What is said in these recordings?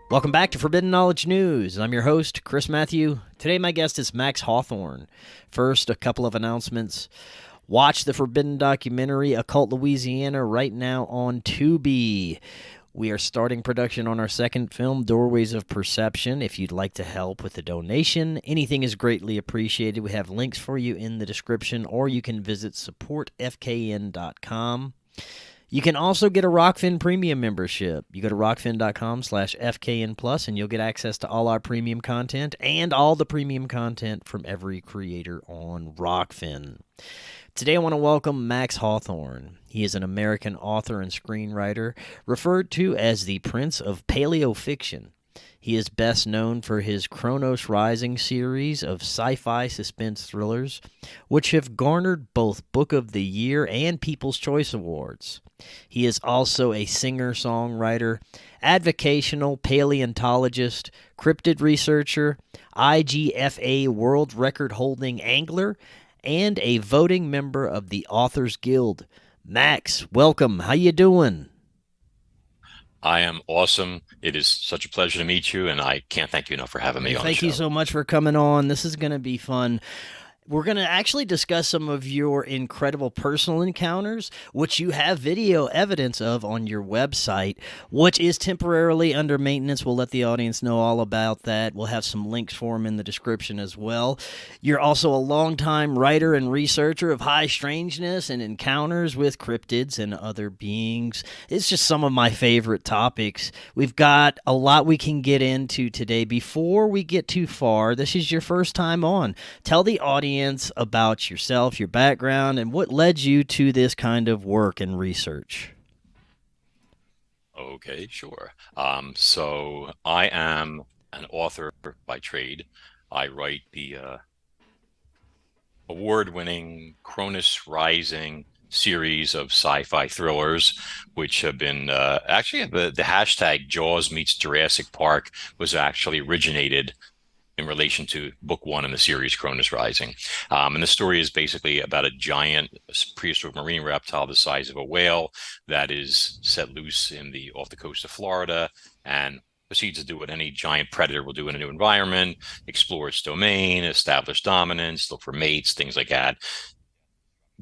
Welcome back to Forbidden Knowledge News. I'm your host, Chris Matthew. Today my guest is Max Hawthorne. First, a couple of announcements. Watch the Forbidden documentary, Occult Louisiana, right now on Tubi. We are starting production on our second film, Doorways of Perception. If you'd like to help with a donation, anything is greatly appreciated. We have links for you in the description, or you can visit supportfkn.com. You can also get a Rokfin premium membership. You go to rokfin.com/FKN Plus, and you'll get access to all our premium content and all the premium content from every creator on Rokfin. Today I want to welcome Max Hawthorne. He is an American author and screenwriter, referred to as the Prince of Paleofiction. He is best known for his Kronos Rising series of sci-fi suspense thrillers, which have garnered both Book of the Year and People's Choice Awards. He is also a singer-songwriter, advocational paleontologist, cryptid researcher, IGFA world record-holding angler, and a voting member of the Authors Guild. Max, welcome. How you doing? I am awesome. It is such a pleasure to meet you, and I can't thank you enough for having me on the show. Thank you so much for coming on. This is going to be fun. We're going to actually discuss some of your incredible personal encounters, which you have video evidence of on your website, which is temporarily under maintenance. We'll let the audience know all about that. We'll have some links for them in the description as well. You're also a longtime writer and researcher of high strangeness and encounters with cryptids and other beings. It's just some of my favorite topics. We've got a lot we can get into today. Before we get too far, this is your first time on. Tell the audience about yourself, your background, and what led you to this kind of work and research. Okay, sure. So I am an author by trade. I write the award-winning Kronos Rising series of sci-fi thrillers, which have been actually the hashtag Jaws meets Jurassic Park was actually originated in relation to book one in the series Kronos Rising. And the story is basically about a giant prehistoric marine reptile the size of a whale that is set loose off the coast of Florida and proceeds to do what any giant predator will do in a new environment: explore its domain, establish dominance, look for mates, things like that.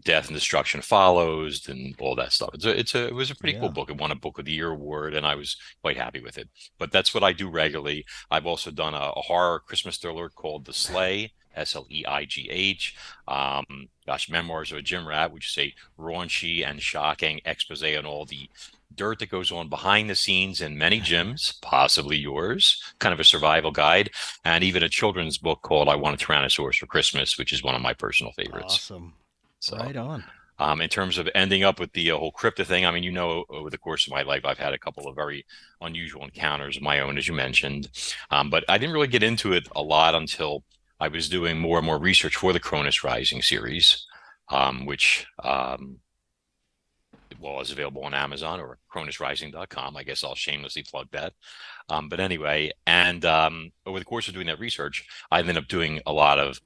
Death and destruction follows and all that stuff. It was a pretty cool book. It won a Book of the Year award, and I was quite happy with it. But that's what I do regularly. I've also done a horror Christmas thriller called The Sleigh, Sleigh. Memoirs of a Gym Rat, which is a raunchy and shocking expose on all the dirt that goes on behind the scenes in many gyms, possibly yours, kind of a survival guide, and even a children's book called I Want a Tyrannosaurus for Christmas, which is one of my personal favorites. Awesome. So, right on. In terms of ending up with the whole cryptid thing, I mean, over the course of my life, I've had a couple of very unusual encounters of my own, as you mentioned. But I didn't really get into it a lot until I was doing more and more research for the Kronos Rising series, which is available on Amazon or kronosrising.com. I guess I'll shamelessly plug that. But anyway, and over the course of doing that research, I ended up doing a lot of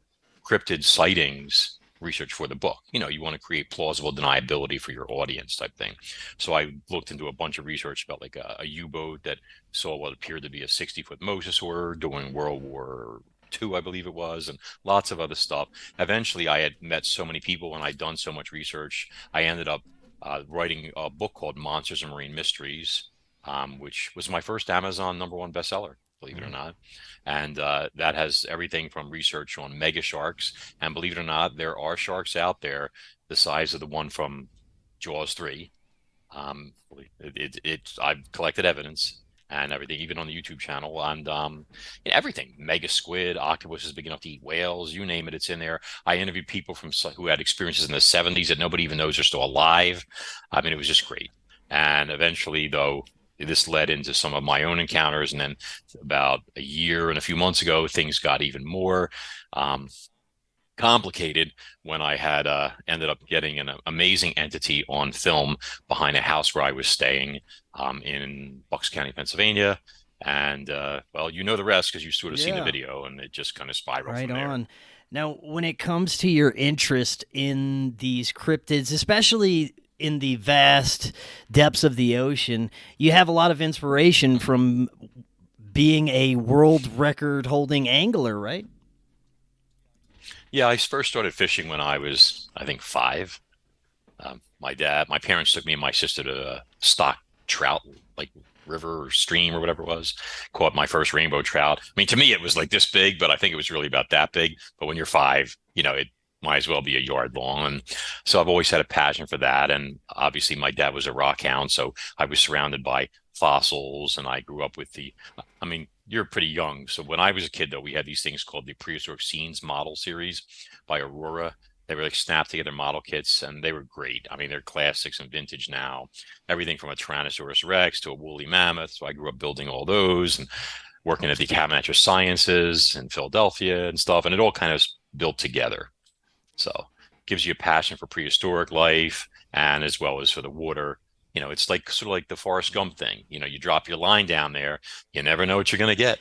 cryptid sightings research for the book. You want to create plausible deniability for your audience type thing. So I looked into a bunch of research about like a U-boat that saw what appeared to be a 60-foot mosasaur during World War II, I believe it was, and lots of other stuff. Eventually, I had met so many people and I'd done so much research, I ended up writing a book called Monsters and Marine Mysteries, which was my first Amazon #1 bestseller, believe it or not. And that has everything from research on mega sharks. And believe it or not, there are sharks out there the size of the one from Jaws 3. I've collected evidence and everything, even on the YouTube channel, and everything. Mega squid, octopuses big enough to eat whales, you name it, it's in there. I interviewed people who had experiences in the 70s that nobody even knows are still alive. I mean, it was just great. And eventually, though, this led into some of my own encounters. And then about a year and a few months ago, things got even more complicated when I had ended up getting an amazing entity on film behind a house where I was staying in Bucks County, Pennsylvania. And, well, you know the rest because you've sort of seen the video, and it just kind of spiraled from there. Right on. Now, when it comes to your interest in these cryptids, especially in the vast depths of the ocean, you have a lot of inspiration from being a world record holding angler, right? Yeah, I first started fishing when I was, I think, 5. My parents took me and my sister to stock trout, like river or stream or whatever it was. Caught my first rainbow trout. I mean, to me, it was like this big, but I think it was really about that big. But when you're 5, it might as well be a yard long. And so I've always had a passion for that. And obviously, my dad was a rock hound, so I was surrounded by fossils, and I grew up with I mean, you're pretty young. So when I was a kid, though, we had these things called the Prehistoric Scenes model series by Aurora. They were like snap together model kits, and they were great. I mean, they're classics and vintage now. Everything from a Tyrannosaurus Rex to a woolly mammoth. So I grew up building all those and working at the Cabinet of Sciences in Philadelphia and stuff. And it all kind of built together. So it gives you a passion for prehistoric life and as well as for the water. It's like sort of like the Forrest Gump thing. You drop your line down there, you never know what you're going to get.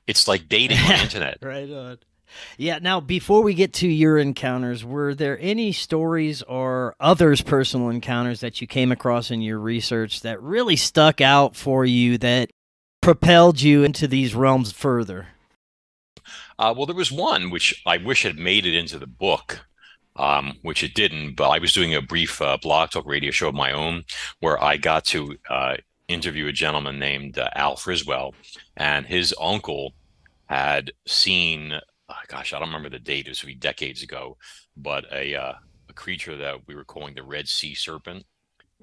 It's like dating on the internet. Right on. Yeah, now before we get to your encounters, were there any stories or others' personal encounters that you came across in your research that really stuck out for you that propelled you into these realms further? Well, there was one which I wish had made it into the book, which it didn't, but I was doing a brief blog talk radio show of my own where I got to interview a gentleman named Al Friswell, and his uncle had seen gosh, I don't remember the date. It was decades ago, but a creature that we were calling the Red Sea Serpent,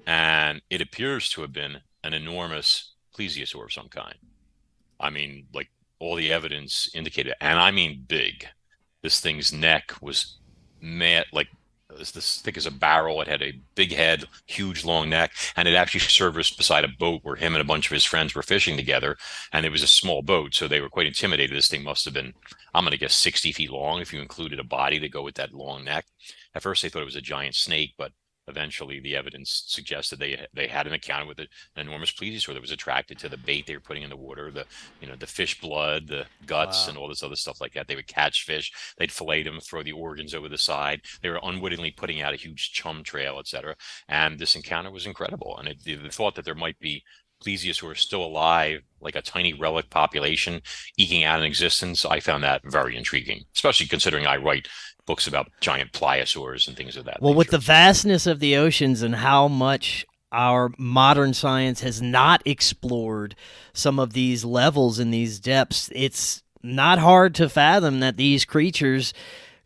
and it appears to have been an enormous plesiosaur of some kind. I mean, like all the evidence indicated, and I mean big. This thing's neck was mad, like this thick as a barrel. It had a big head, huge long neck, and it actually serviced beside a boat where him and a bunch of his friends were fishing together. And it was a small boat, so they were quite intimidated. This thing must have been, I'm going to guess, 60 feet long if you included a body to go with that long neck. At first, they thought it was a giant snake, but eventually the evidence suggested they had an encounter with an enormous plesiosaur that was attracted to the bait they were putting in the water, the fish blood, the guts, and all this other stuff like that. They would catch fish, they'd fillet them, throw the organs over the side. They were unwittingly putting out a huge chum trail, etc. And this encounter was incredible. And the thought that there might be plesiosaurs still alive, like a tiny relic population eking out an existence, I found that very intriguing, especially considering I write books about giant pliosaurs and things of that Well, nature. with the vastness of the oceans and how much our modern science has not explored some of these levels and these depths, it's not hard to fathom that these creatures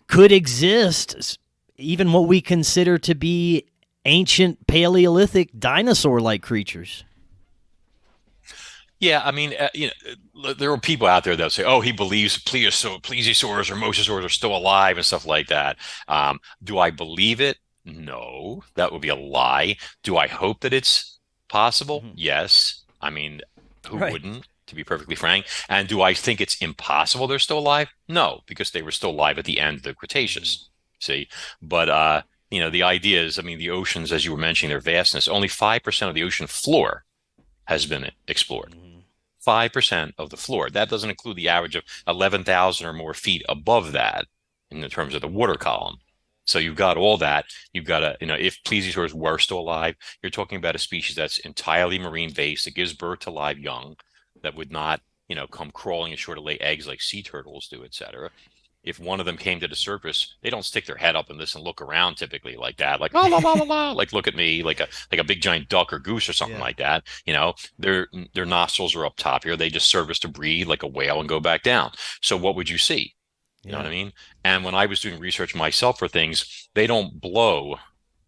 could exist, even what we consider to be ancient Paleolithic dinosaur-like creatures. Yeah, I mean, there are people out there that say, "Oh, he believes plesiosaurs or mosasaurs are still alive and stuff like that." Do I believe it? No, that would be a lie. Do I hope that it's possible? Mm-hmm. Yes. I mean, who Right. wouldn't, to be perfectly frank? And do I think it's impossible they're still alive? No, because they were still alive at the end of the Cretaceous. See, but the idea is, I mean, the oceans, as you were mentioning, their vastness, only 5% of the ocean floor has been explored. 5% of the floor. That doesn't include the average of 11,000 or more feet above that in the terms of the water column. So you've got all that. You've got if plesiosaurs were still alive, you're talking about a species that's entirely marine based, that gives birth to live young, that would not, come crawling ashore to lay eggs like sea turtles do, etc. If one of them came to the surface, they don't stick their head up and listen, look around typically like that, like la la la la la, like look at me, like a big giant duck or goose or something like that. Their nostrils are up top here. They just serve us to breathe like a whale and go back down. So what would you see? You know what I mean? And when I was doing research myself for things, they don't blow,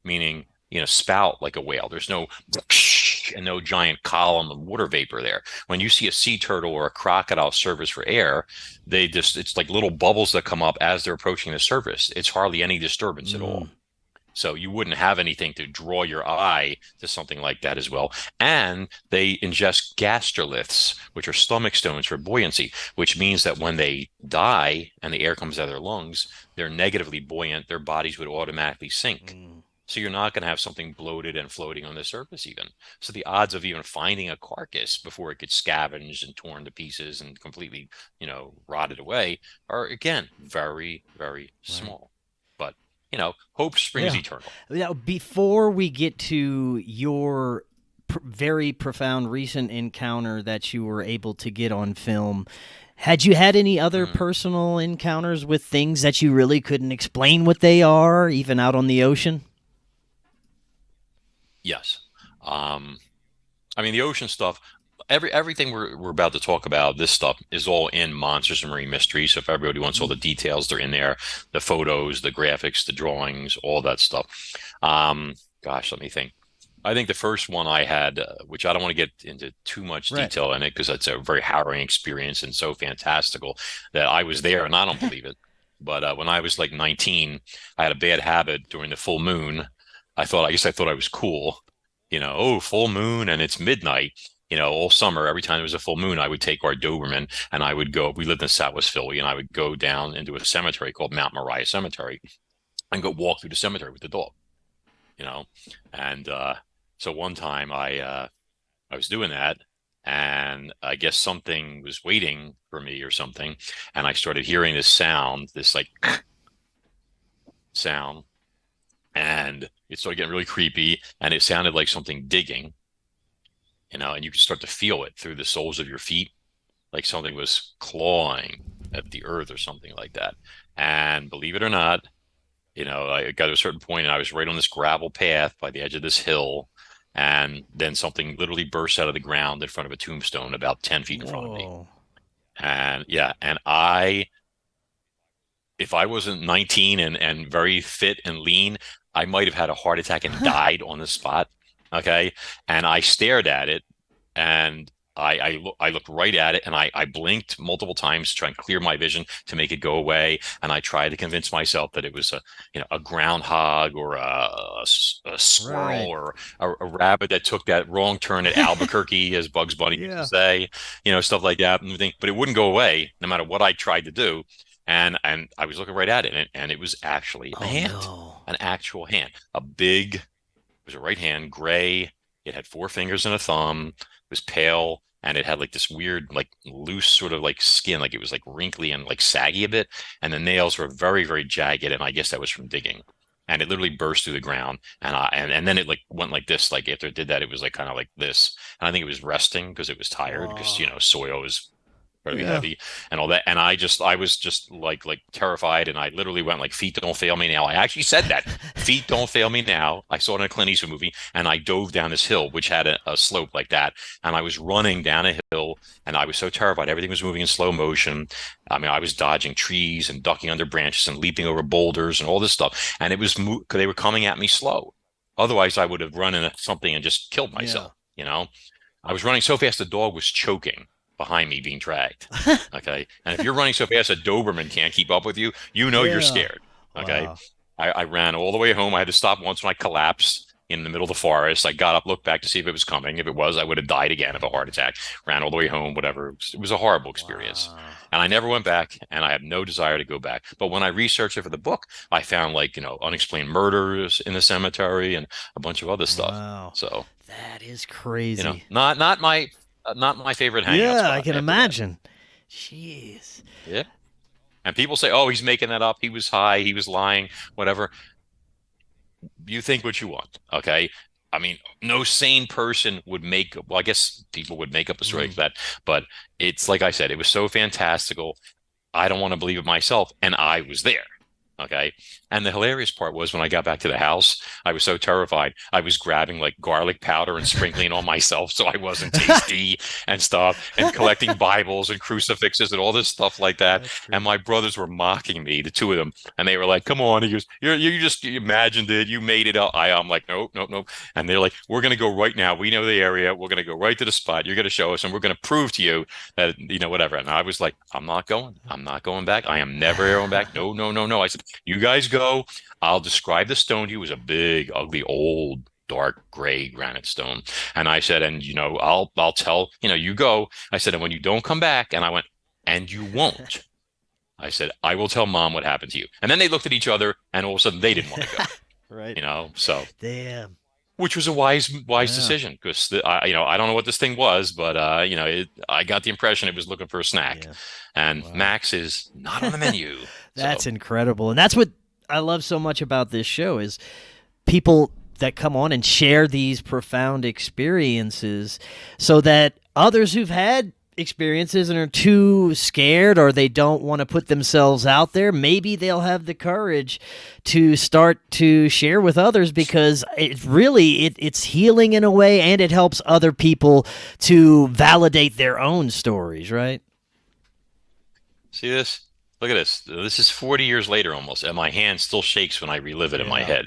meaning spout like a whale. There's no and no giant column of water vapor there. When you see a sea turtle or a crocodile surface for air, it's like little bubbles that come up as they're approaching the surface. It's hardly any disturbance at all. So you wouldn't have anything to draw your eye to something like that as well. And they ingest gastroliths, which are stomach stones for buoyancy, which means that when they die and the air comes out of their lungs, they're negatively buoyant. Their bodies would automatically sink. So you're not going to have something bloated and floating on the surface even. So the odds of even finding a carcass before it gets scavenged and torn to pieces and completely, rotted away are, again, very, very small. But, hope springs eternal. Now, before we get to your very profound recent encounter that you were able to get on film. Had you had any other personal encounters with things that you really couldn't explain what they are, even out on the ocean? Yes. I mean, the ocean stuff, everything we're about to talk about, this stuff is all in Monsters and Marine Mysteries. So if everybody wants all the details, they're in there, the photos, the graphics, the drawings, all that stuff. Gosh, let me think. I think the first one I had, which I don't want to get into too much detail in it because it's a very harrowing experience and so fantastical that I was there and I don't believe it. But when I was like 19, I had a bad habit during the full moon. I guess I thought I was cool, oh, full moon and it's midnight. All summer, every time there was a full moon, I would take our Doberman and I would go. We lived in Southwest Philly, and I would go down into a cemetery called Mount Moriah Cemetery and go walk through the cemetery with the dog. And so one time I was doing that, and I guess something was waiting for me or something, and I started hearing this sound, this like sound, and it started getting really creepy, and it sounded like something digging. And you could start to feel it through the soles of your feet, like something was clawing at the earth or something like that. And believe it or not, I got to a certain point and I was right on this gravel path by the edge of this hill. And then something literally burst out of the ground in front of a tombstone about 10 feet in front of me. And yeah, and if I wasn't 19 and very fit and lean, I might have had a heart attack and died on the spot. Okay. And I stared at it, and I looked right at it, and I blinked multiple times to try and clear my vision to make it go away. And I tried to convince myself that it was a groundhog or a squirrel or a rabbit that took that wrong turn at Albuquerque, as Bugs Bunny used to say, stuff like that. But it wouldn't go away no matter what I tried to do. And I was looking right at it, and it was actually a hand, an actual hand, it was a right hand, gray. It had 4 fingers and a thumb. It was pale, and it had like this weird, like loose sort of like skin, like it was like wrinkly and like saggy a bit. And the nails were very, very jagged, and I guess that was from digging. And it literally burst through the ground, and then it like went like this. Like after it did that, it was like kind of like this. And I think it was resting because it was tired because soil is very heavy and all that. And I was just like terrified, and I literally went like, feet don't fail me now. I actually said that. Feet don't fail me now. I saw it in a Clint Eastwood movie, and I dove down this hill which had a slope like that, and I was running down a hill, and I was so terrified. Everything was moving in slow motion. I mean, I was dodging trees and ducking under branches and leaping over boulders and all this stuff, and they were coming at me slow. Otherwise I would have run into something and just killed myself. I was running so fast the dog was choking behind me being dragged. Okay. And if you're running so fast a Doberman can't keep up with you, you're scared. Okay. Wow. I ran all the way home. I had to stop once when I collapsed in the middle of the forest. I got up, looked back to see if it was coming. If it was, I would have died again of a heart attack. Ran all the way home, whatever. It was a horrible experience. Wow. And I never went back, and I have no desire to go back. But when I researched it for the book, I found unexplained murders in the cemetery and a bunch of other stuff. Wow. So that is crazy. Not my favorite hangout spot. Yeah, I can imagine. Jeez. Yeah. And people say, oh, he's making that up. He was high. He was lying, whatever. You think what you want. Okay. I mean, no sane person would I guess people would make up a story like that. But it's like I said, it was so fantastical. I don't want to believe it myself. And I was there. Okay. And the hilarious part was when I got back to the house, I was so terrified. I was grabbing like garlic powder and sprinkling it on myself so I wasn't tasty and stuff, and collecting Bibles and crucifixes and all this stuff like that. And my brothers were mocking me, the 2 of them, and they were like, come on. He goes, you just imagined it. You made it up. I'm like, nope. And they're like, we're going to go right now. We know the area. We're going to go right to the spot. You're going to show us, and we're going to prove to you that, whatever. And I was like, I'm not going back. I am never going back. No. I said, you guys go. I'll describe the stone to you. It was a big, ugly, old, dark gray granite stone. And I said, and I'll tell, you go. I said, and when you don't come back, and I went, and you won't. I said, I will tell Mom what happened to you. And then they looked at each other, and all of a sudden they didn't want to go. Right. So damn. Which was a wise decision, because I don't know what this thing was, but I got the impression it was looking for a snack. Yeah. And Max is not on the menu. That's incredible. And that's what I love so much about this show is people that come on and share these profound experiences, so that others who've had experiences and are too scared, or they don't want to put themselves out there, maybe they'll have the courage to start to share with others, because it's healing in a way, and it helps other people to validate their own stories, right? See this? Look at this. This is 40 years later almost, and my hand still shakes when I relive it in my head.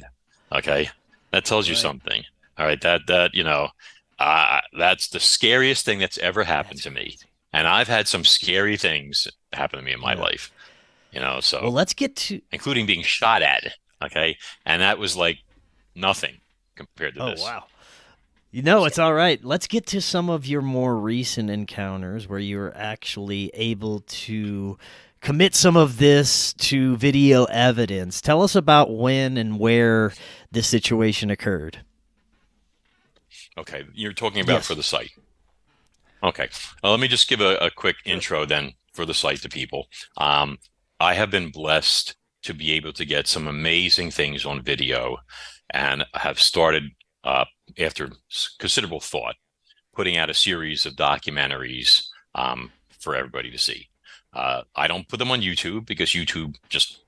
Okay, that tells you something. All right, that's the scariest thing that's ever happened to me. And I've had some scary things happen to me in my life, so Well, let's get to including being shot at. Okay. And that was like nothing compared to this. Oh, wow. It's all right. Let's get to some of your more recent encounters where you were actually able to commit some of this to video evidence. Tell us about when and where this situation occurred. Okay. You're talking about for the site. Okay. Let me just give a quick intro then for the site to people. I have been blessed to be able to get some amazing things on video, and have started, after considerable thought, putting out a series of documentaries for everybody to see. I don't put them on YouTube because YouTube just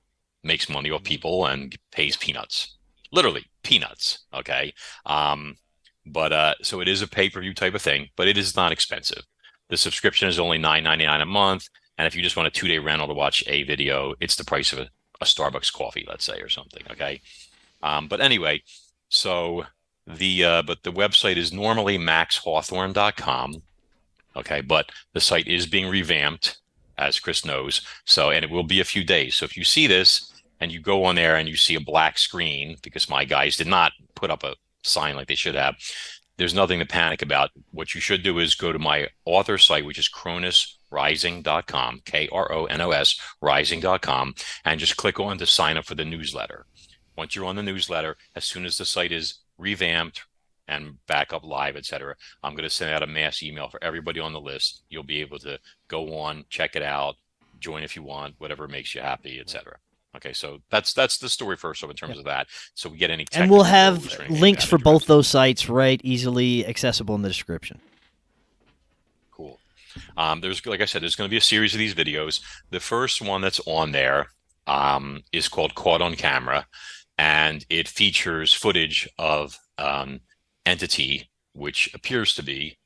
makes money off people and pays peanuts, literally peanuts. Okay. So it is a pay-per-view type of thing, but it is not expensive. The subscription is only $9.99 a month. And if you just want a 2-day rental to watch a video, it's the price of a Starbucks coffee, let's say, or something. Okay. But anyway, so but the website is normally maxhawthorne.com. Okay. But the site is being revamped, as Chris knows. And it will be a few days. So if you see this and you go on there and you see a black screen, because my guys did not put up a sign like they should have, there's nothing to panic about. What you should do is go to my author site, which is kronosrising.com, KRONOS rising.com, and just click on to sign up for the newsletter. Once you're on the newsletter, as soon as the site is revamped and back up live, etc., I'm going to send out a mass email for everybody on the list. You'll be able to go on, check it out, join if you want, whatever makes you happy, etc. Okay, so that's the story first. So in terms of that, so we get any, and we'll have links for both those sites, right, easily accessible in the description. Cool. There's, like I said, there's going to be a series of these videos. The first one that's on there is called Caught on Camera, and it features footage of entity which appears to be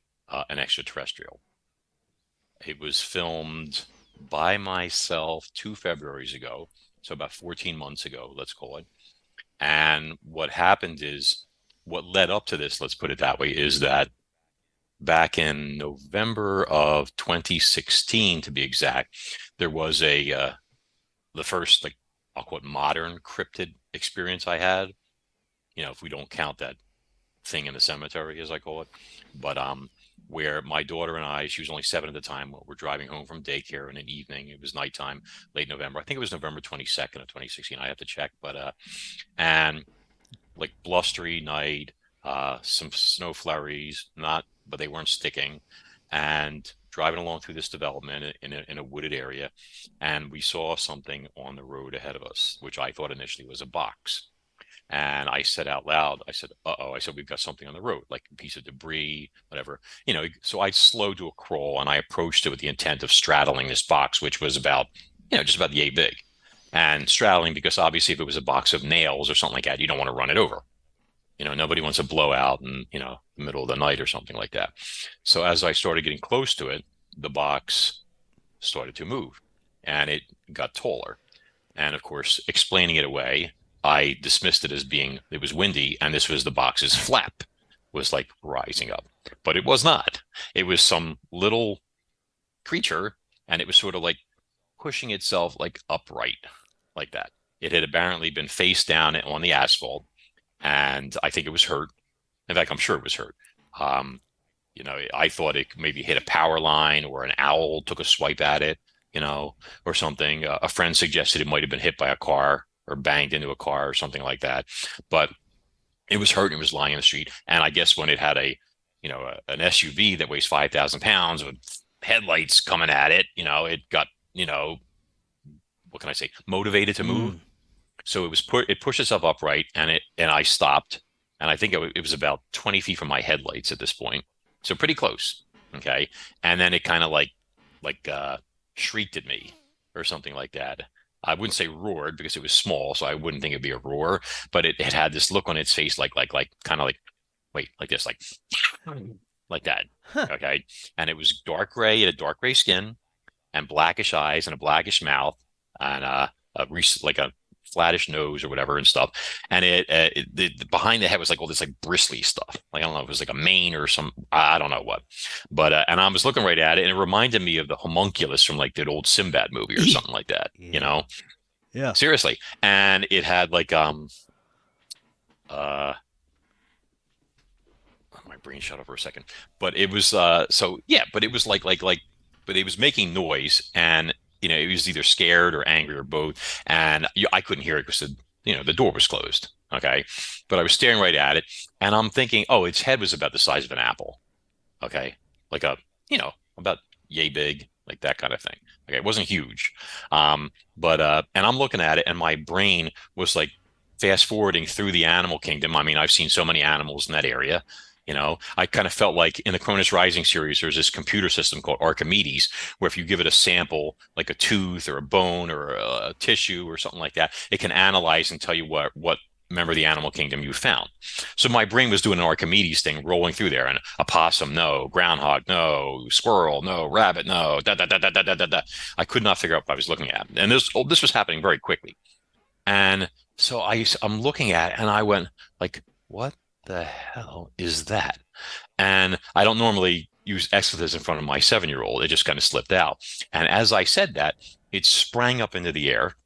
an extraterrestrial. It was filmed by myself 2 Februarys ago. So about 14 months ago, let's call it. And what happened is, what led up to this, let's put it that way, is that back in November of 2016, to be exact, there was the first, like, I'll call it modern cryptid experience I had. If we don't count that thing in the cemetery, as I call it. But where my daughter and I, she was only 7 at the time, we're driving home from daycare in an evening. It was nighttime, late November. I think it was November 22nd of 2016. I have to check, but and like blustery night, some snow flurries, but they weren't sticking, and driving along through this development in a wooded area, and we saw something on the road ahead of us, which I thought initially was a box. And I said out loud, I said, uh-oh, I said, we've got something on the road, like a piece of debris, whatever. So I slowed to a crawl, and I approached it with the intent of straddling this box, which was about, just about yay big. And straddling, because obviously if it was a box of nails or something like that, you don't want to run it over. Nobody wants a blowout in, the middle of the night or something like that. So as I started getting close to it, the box started to move, and it got taller. And of course, explaining it away, I dismissed it as being, it was windy, and this was the box's flap was like rising up. But it was not. It was some little creature, and it was sort of like pushing itself like upright like that. It had apparently been face down on the asphalt, and I think it was hurt. In fact, I'm sure it was hurt. I thought it maybe hit a power line, or an owl took a swipe at it, or something. A friend suggested it might have been hit by a car or banged into a car or something like that. But it was hurt, and it was lying in the street. And I guess when it had an SUV that weighs 5,000 pounds with headlights coming at it, it got, what can I say, motivated to move. So it pushed itself upright, and I stopped, and I think it was about 20 feet from my headlights at this point, so pretty close. Okay, and then it kind of like shrieked at me or something like that. I wouldn't say roared because it was small, so I wouldn't think it'd be a roar, but it had this look on its face, like kind of like wait, like this, like that. Huh. Okay, and it was dark gray. It had dark gray skin and blackish eyes and a blackish mouth and like a flattish nose or whatever and stuff. And behind the head was like all this like bristly stuff. Like I don't know if it was like a mane or some I don't know what. But and I was looking right at it, and it reminded me of the homunculus from like that old Sinbad movie or something like that. You Yeah. know, Yeah. seriously. And it had like uh my brain shut up for a second. But it was so yeah, but it was like but it was making noise, and it was either scared or angry or both. And I couldn't hear it because the door was closed. Okay. But I was staring right at it, and I'm thinking, oh, its head was about the size of an apple. Okay. Like about yay big, like that kind of thing. Okay. It wasn't huge. But and I'm looking at it, and my brain was like fast forwarding through the animal kingdom. I mean, I've seen so many animals in that area. I kind of felt like in the Cronus Rising series, there's this computer system called Archimedes, where if you give it a sample, like a tooth or a bone or a tissue or something like that, it can analyze and tell you what member of the animal kingdom you found. So my brain was doing an Archimedes thing, rolling through there, and a possum, no; groundhog, no; squirrel, no; rabbit, no; da da da da da da da da. I could not figure out what I was looking at, and this was happening very quickly. And so I'm looking at it, and I went like, what the hell is that? And I don't normally use expletives in front of my 7-year-old. It just kind of slipped out. And as I said that, it sprang up into the air,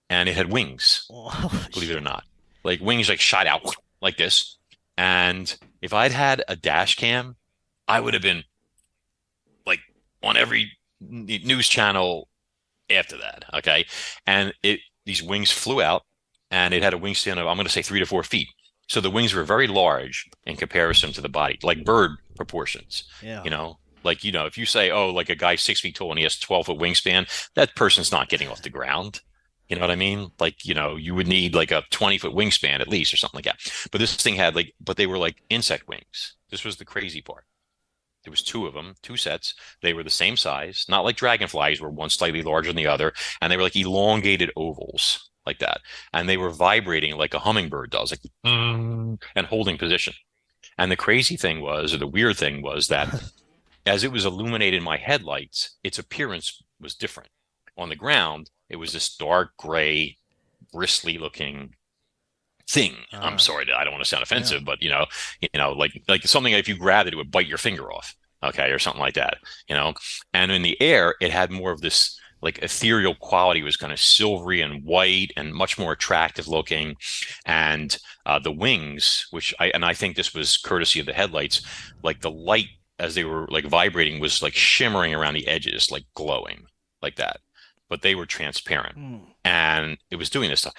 and it had wings, Oh, believe it or not. Like wings like shot out like this. And if I'd had a dash cam, I would have been like on every news channel after that. Okay. And these wings flew out, and it had a wingspan of, I'm going to say 3 to 4 feet. So the wings were very large in comparison to the body, like bird proportions. yeah. Like, if you say, oh, like a guy's 6 feet tall and he has 12-foot wingspan, that person's not getting off the ground. You know what I mean? Like, you would need like a 20-foot wingspan at least or something like that. But this thing had but they were like insect wings. This was the crazy part. There was two of them, two sets. They were the same size, not like dragonflies where one's slightly larger than the other. And they were like elongated ovals like that. And they were vibrating like a hummingbird does, like, and holding position. And the crazy thing was, or the weird thing was that as it was illuminating my headlights, its appearance was different. On the ground, it was this dark gray, bristly looking thing. I'm sorry, I don't want to sound offensive, but like something that if you grabbed it, it would bite your finger off, okay, or something like that, And in the air, it had more of this like ethereal quality. It was kind of silvery and white and much more attractive looking, and the wings, which I think this was courtesy of the headlights, like the light as they were like vibrating was like shimmering around the edges, like glowing, like that. But they were transparent, and it was doing this stuff.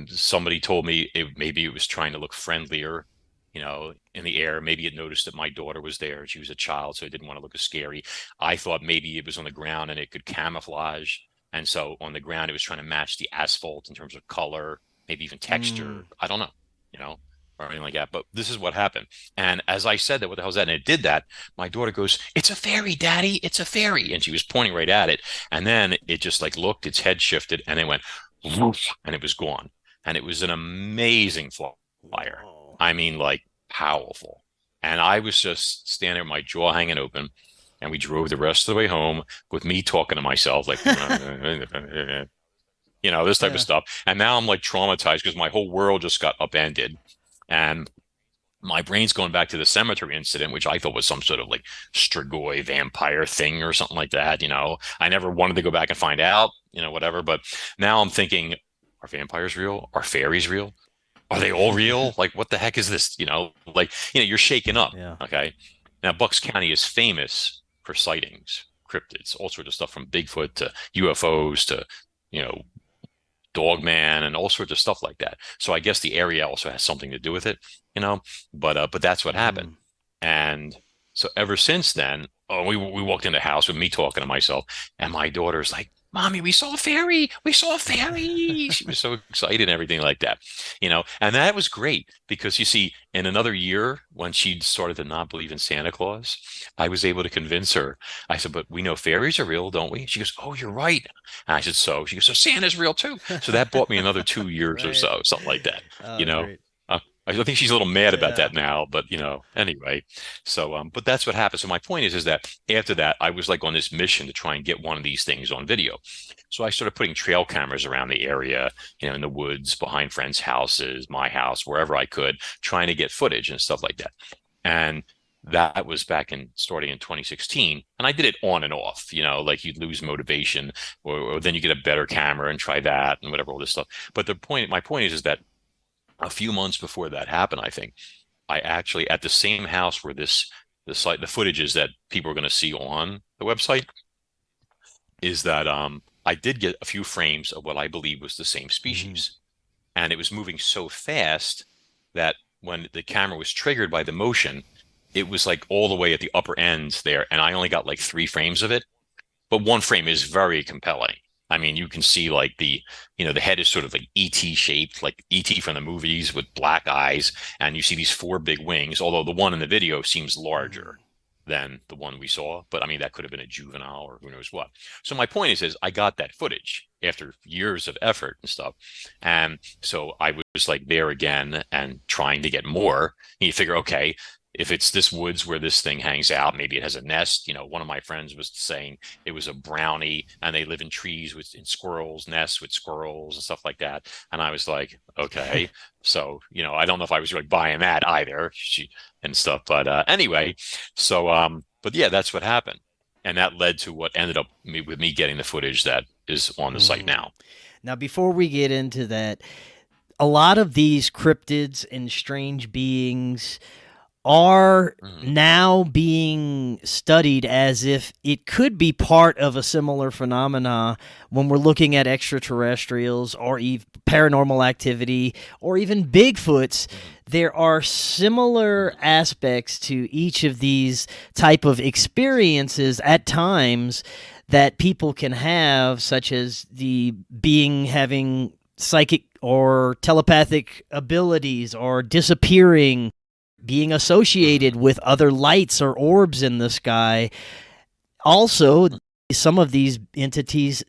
Somebody told me maybe it was trying to look friendlier, in the air. Maybe it noticed that my daughter was there. She was a child, so it didn't want to look as scary. I thought maybe it was on the ground and it could camouflage. And so on the ground, it was trying to match the asphalt in terms of color, maybe even texture. I don't know, or anything like that. But this is what happened. And as I said that, what the hell is that? And it did that. My daughter goes, "It's a fairy, Daddy. It's a fairy." And she was pointing right at it. And then it just like looked, its head shifted, and it went, whoosh, and it was gone. And it was an amazing flyer. I mean, like powerful. And I was just standing there with my jaw hanging open. And we drove the rest of the way home with me talking to myself, like, this type of stuff. And now I'm like traumatized because my whole world just got upended. And my brain's going back to the cemetery incident, which I thought was some sort of like Strigoi vampire thing or something like that. I never wanted to go back and find out, whatever. But now I'm thinking, are vampires real? Are fairies real? Are they all real? Like, what the heck is this? You're shaken up. Yeah. Okay. Now, Bucks County is famous for sightings, cryptids, all sorts of stuff from Bigfoot to UFOs to, Dogman and all sorts of stuff like that. So I guess the area also has something to do with it, but that's what happened. And so ever since then, we walked in the house with me talking to myself, and my daughter's like, Mommy, we saw a fairy. We saw a fairy. She was so excited and everything like that, and that was great because you see, in another year, when she started to not believe in Santa Claus, I was able to convince her. I said, but we know fairies are real, don't we? She goes, oh, you're right. And I said, so she goes, so Santa's real too. So that bought me another 2 years or Right. so, something like that, you Oh, know. great. I think she's a little mad about Yeah. that now, but anyway. So, but that's what happened. So my point is that after that, I was like on this mission to try and get one of these things on video. So I started putting trail cameras around the area, in the woods, behind friends' houses, my house, wherever I could, trying to get footage and stuff like that. And that was back in starting in 2016. And I did it on and off, like you'd lose motivation, or then you get a better camera and try that and whatever, all this stuff. But my point is that a few months before that happened, I think I actually, at the same house where the site, the footages that people are going to see on the website, is that I did get a few frames of what I believe was the same Mhm. species, and it was moving so fast that when the camera was triggered by the motion, it was like all the way at the upper ends there, and I only got like 3 frames of it, but one frame is very compelling. I mean, you can see like the head is sort of like ET shaped, like ET from the movies with black eyes, and you see these 4 big wings. Although the one in the video seems larger Mhm. than the one we saw, but I mean that could have been a juvenile or who knows what. So my point is I got that footage after years of effort and stuff, and so I was like there again and trying to get more. And you figure, okay, if it's this woods where this thing hangs out, maybe it has a nest. One of my friends was saying it was a brownie and they live in trees in squirrels, nests with squirrels and stuff like that. And I was like, okay. So, I don't know if I was really buying that either and stuff. But anyway, so, but yeah, that's what happened. And that led to what ended up with me getting the footage that is on the site Mhm. now. Now, before we get into that, a lot of these cryptids and strange beings are Mhm. now being studied as if it could be part of a similar phenomena when we're looking at extraterrestrials or even paranormal activity or even Bigfoots. Mhm. There are similar Mhm. aspects to each of these type of experiences at times that people can have, such as the being having psychic or telepathic abilities or disappearing, being associated Mhm. with other lights or orbs in the sky. Also, some of these entities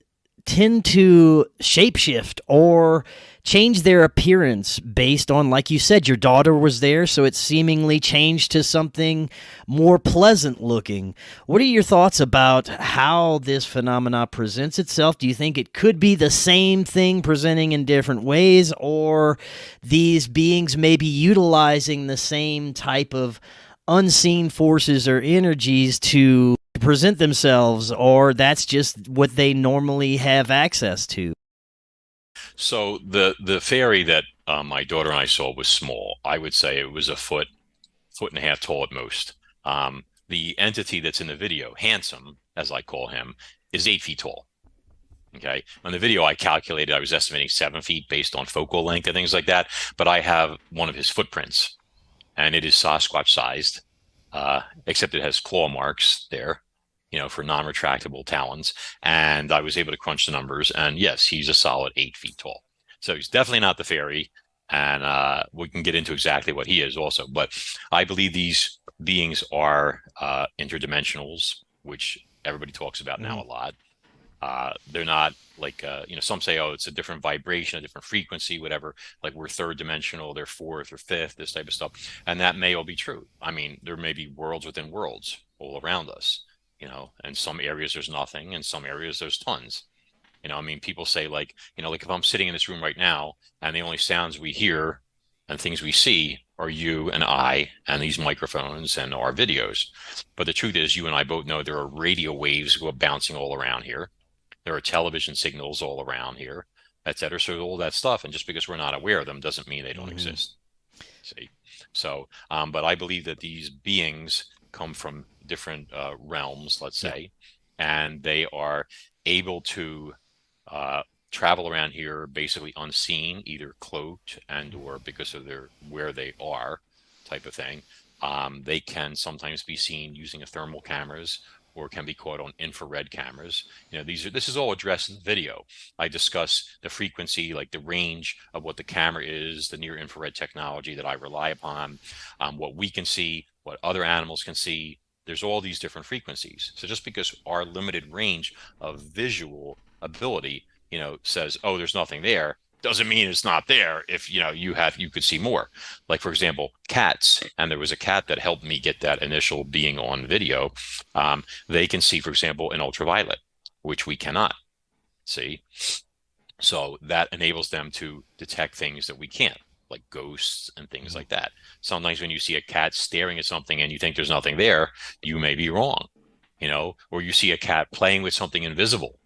tend to shapeshift or change their appearance based on, like you said, your daughter was there, so it seemingly changed to something more pleasant looking. What are your thoughts about how this phenomena presents itself? Do you think it could be the same thing presenting in different ways, or these beings may be utilizing the same type of unseen forces or energies to present themselves, or that's just what they normally have access to? So the fairy that my daughter and I saw was small. I would say it was a foot and a half tall at most. The entity that's in the video, handsome as I call him, is 8 feet tall. Okay, on the video I calculated I was estimating 7 feet based on focal length and things like that. But I have one of his footprints, and it is Sasquatch sized, except it has claw marks there, for non-retractable talons. And I was able to crunch the numbers, and yes, he's a solid 8 feet tall. So he's definitely not the fairy, and we can get into exactly what he is also. But I believe these beings are interdimensionals, which everybody talks about Mm-hmm. now a lot. They're not like some say, oh, it's a different vibration, a different frequency, whatever. Like we're third dimensional, they're fourth or fifth, this type of stuff, and that may all be true. I mean, there may be worlds within worlds all around us, and some areas there's nothing, and some areas there's tons. I mean, people say like if I'm sitting in this room right now, and the only sounds we hear and things we see are you and I and these microphones and our videos. But the truth is, you and I both know there are radio waves go bouncing all around here. There are television signals all around here, et cetera. So all that stuff, and just because we're not aware of them doesn't mean they don't Mm-hmm. exist. See, so but I believe that these beings come from different realms, let's Yeah. say, and they are able to uh, travel around here basically unseen, either cloaked and or because of their where they are, type of thing. They can sometimes be seen using a thermal cameras or can be caught on infrared cameras. This is all addressed in the video. I discuss the frequency, like the range of what the camera is, the near infrared technology that I rely upon, what we can see, what other animals can see. There's all these different frequencies. So just because our limited range of visual ability, says, oh, there's nothing there, doesn't mean it's not there. If you could see more. Like, for example, cats, and there was a cat that helped me get that initial being on video. They can see, for example, in ultraviolet, which we cannot see. So that enables them to detect things that we can't, like ghosts and things like that. Sometimes when you see a cat staring at something and you think there's nothing there, you may be wrong, or you see a cat playing with something invisible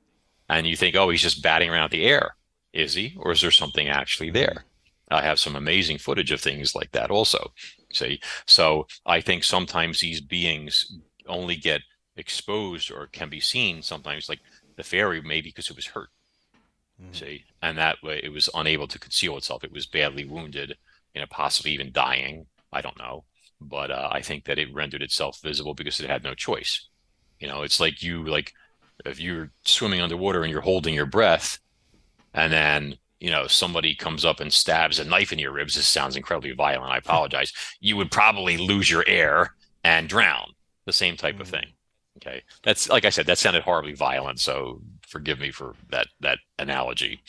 and you think, oh, he's just batting around the air. Is he, or is there something actually there? I have some amazing footage of things like that also. See, so I think sometimes these beings only get exposed or can be seen sometimes, like the fairy, maybe because it was hurt. See, and that way it was unable to conceal itself. It was badly wounded, possibly even dying. I don't know, but I think that it rendered itself visible because it had no choice. It's like if you're swimming underwater and you're holding your breath, and then somebody comes up and stabs a knife in your ribs. This sounds incredibly violent. I apologize. You would probably lose your air and drown. The same type of thing. Okay, that's, like I said, that sounded horribly violent, so forgive me for that analogy.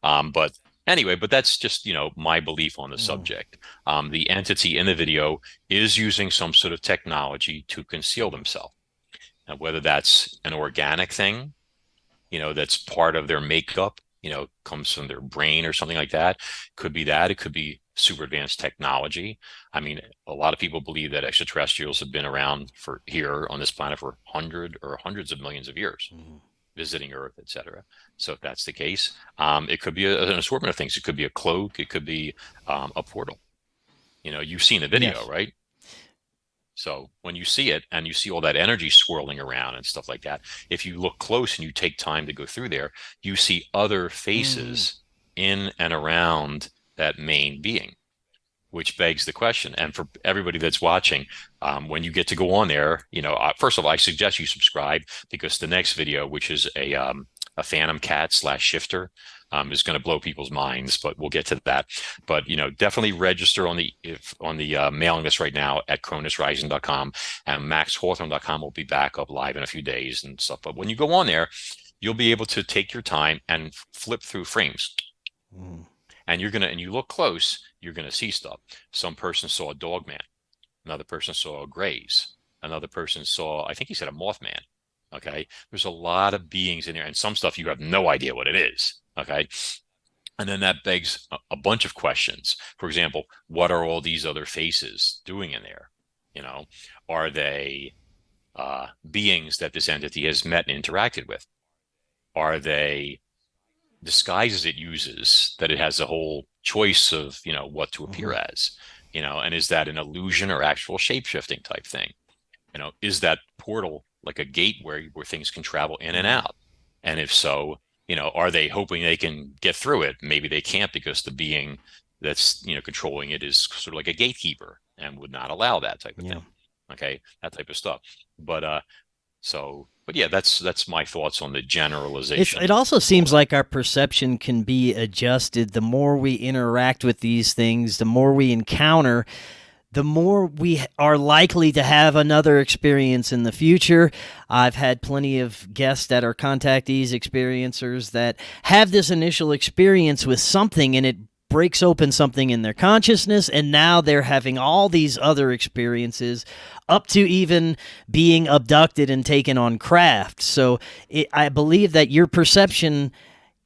But anyway, that's just my belief on the subject. The entity in the video is using some sort of technology to conceal themselves. Now, whether that's an organic thing, that's part of their makeup, comes from their brain or something like that. Could be that. It could be super advanced technology. I mean, a lot of people believe that extraterrestrials have been around here on this planet for hundreds of millions of years, visiting Earth, etc. So if that's the case, it could be an assortment of things. It could be a cloak. It could be a portal. You've seen the video, Yes. right? So when you see it and you see all that energy swirling around and stuff like that, if you look close and you take time to go through there, you see other faces in and around that main being, which begs the question. And for everybody that's watching, when you get to go on there, first of all, I suggest you subscribe, because the next video, which is a phantom cat / shifter, is going to blow people's minds, but we'll get to that. But definitely register on the mailing list right now at cronusrising.com, and maxhawthorne.com will be back up live in a few days and stuff. But when you go on there, you'll be able to take your time and flip through frames, and you look close, you're gonna see stuff. Some person saw a dog man, another person saw a graze, another person saw, I think he said, a mothman. Okay, there's a lot of beings in there, and some stuff you have no idea what it is. Okay. And then that begs a bunch of questions. For example, what are all these other faces doing in there? Are they beings that this entity has met and interacted with? Are they disguises it uses that it has a whole choice of, what to appear as? And is that an illusion or actual shape-shifting type thing? Is that portal like a gate where things can travel in and out? And if so, are they hoping they can get through it? Maybe they can't, because the being that's, controlling it is sort of like a gatekeeper and would not allow that type of thing. Okay, that type of stuff. But yeah, that's my thoughts on the generalization. It also seems like our perception can be adjusted. The more we interact with these things, the more we encounter, the more we are likely to have another experience in the future. I've had plenty of guests that are contactees, experiencers, that have this initial experience with something, and it breaks open something in their consciousness, and now they're having all these other experiences, up to even being abducted and taken on craft. So I believe that your perception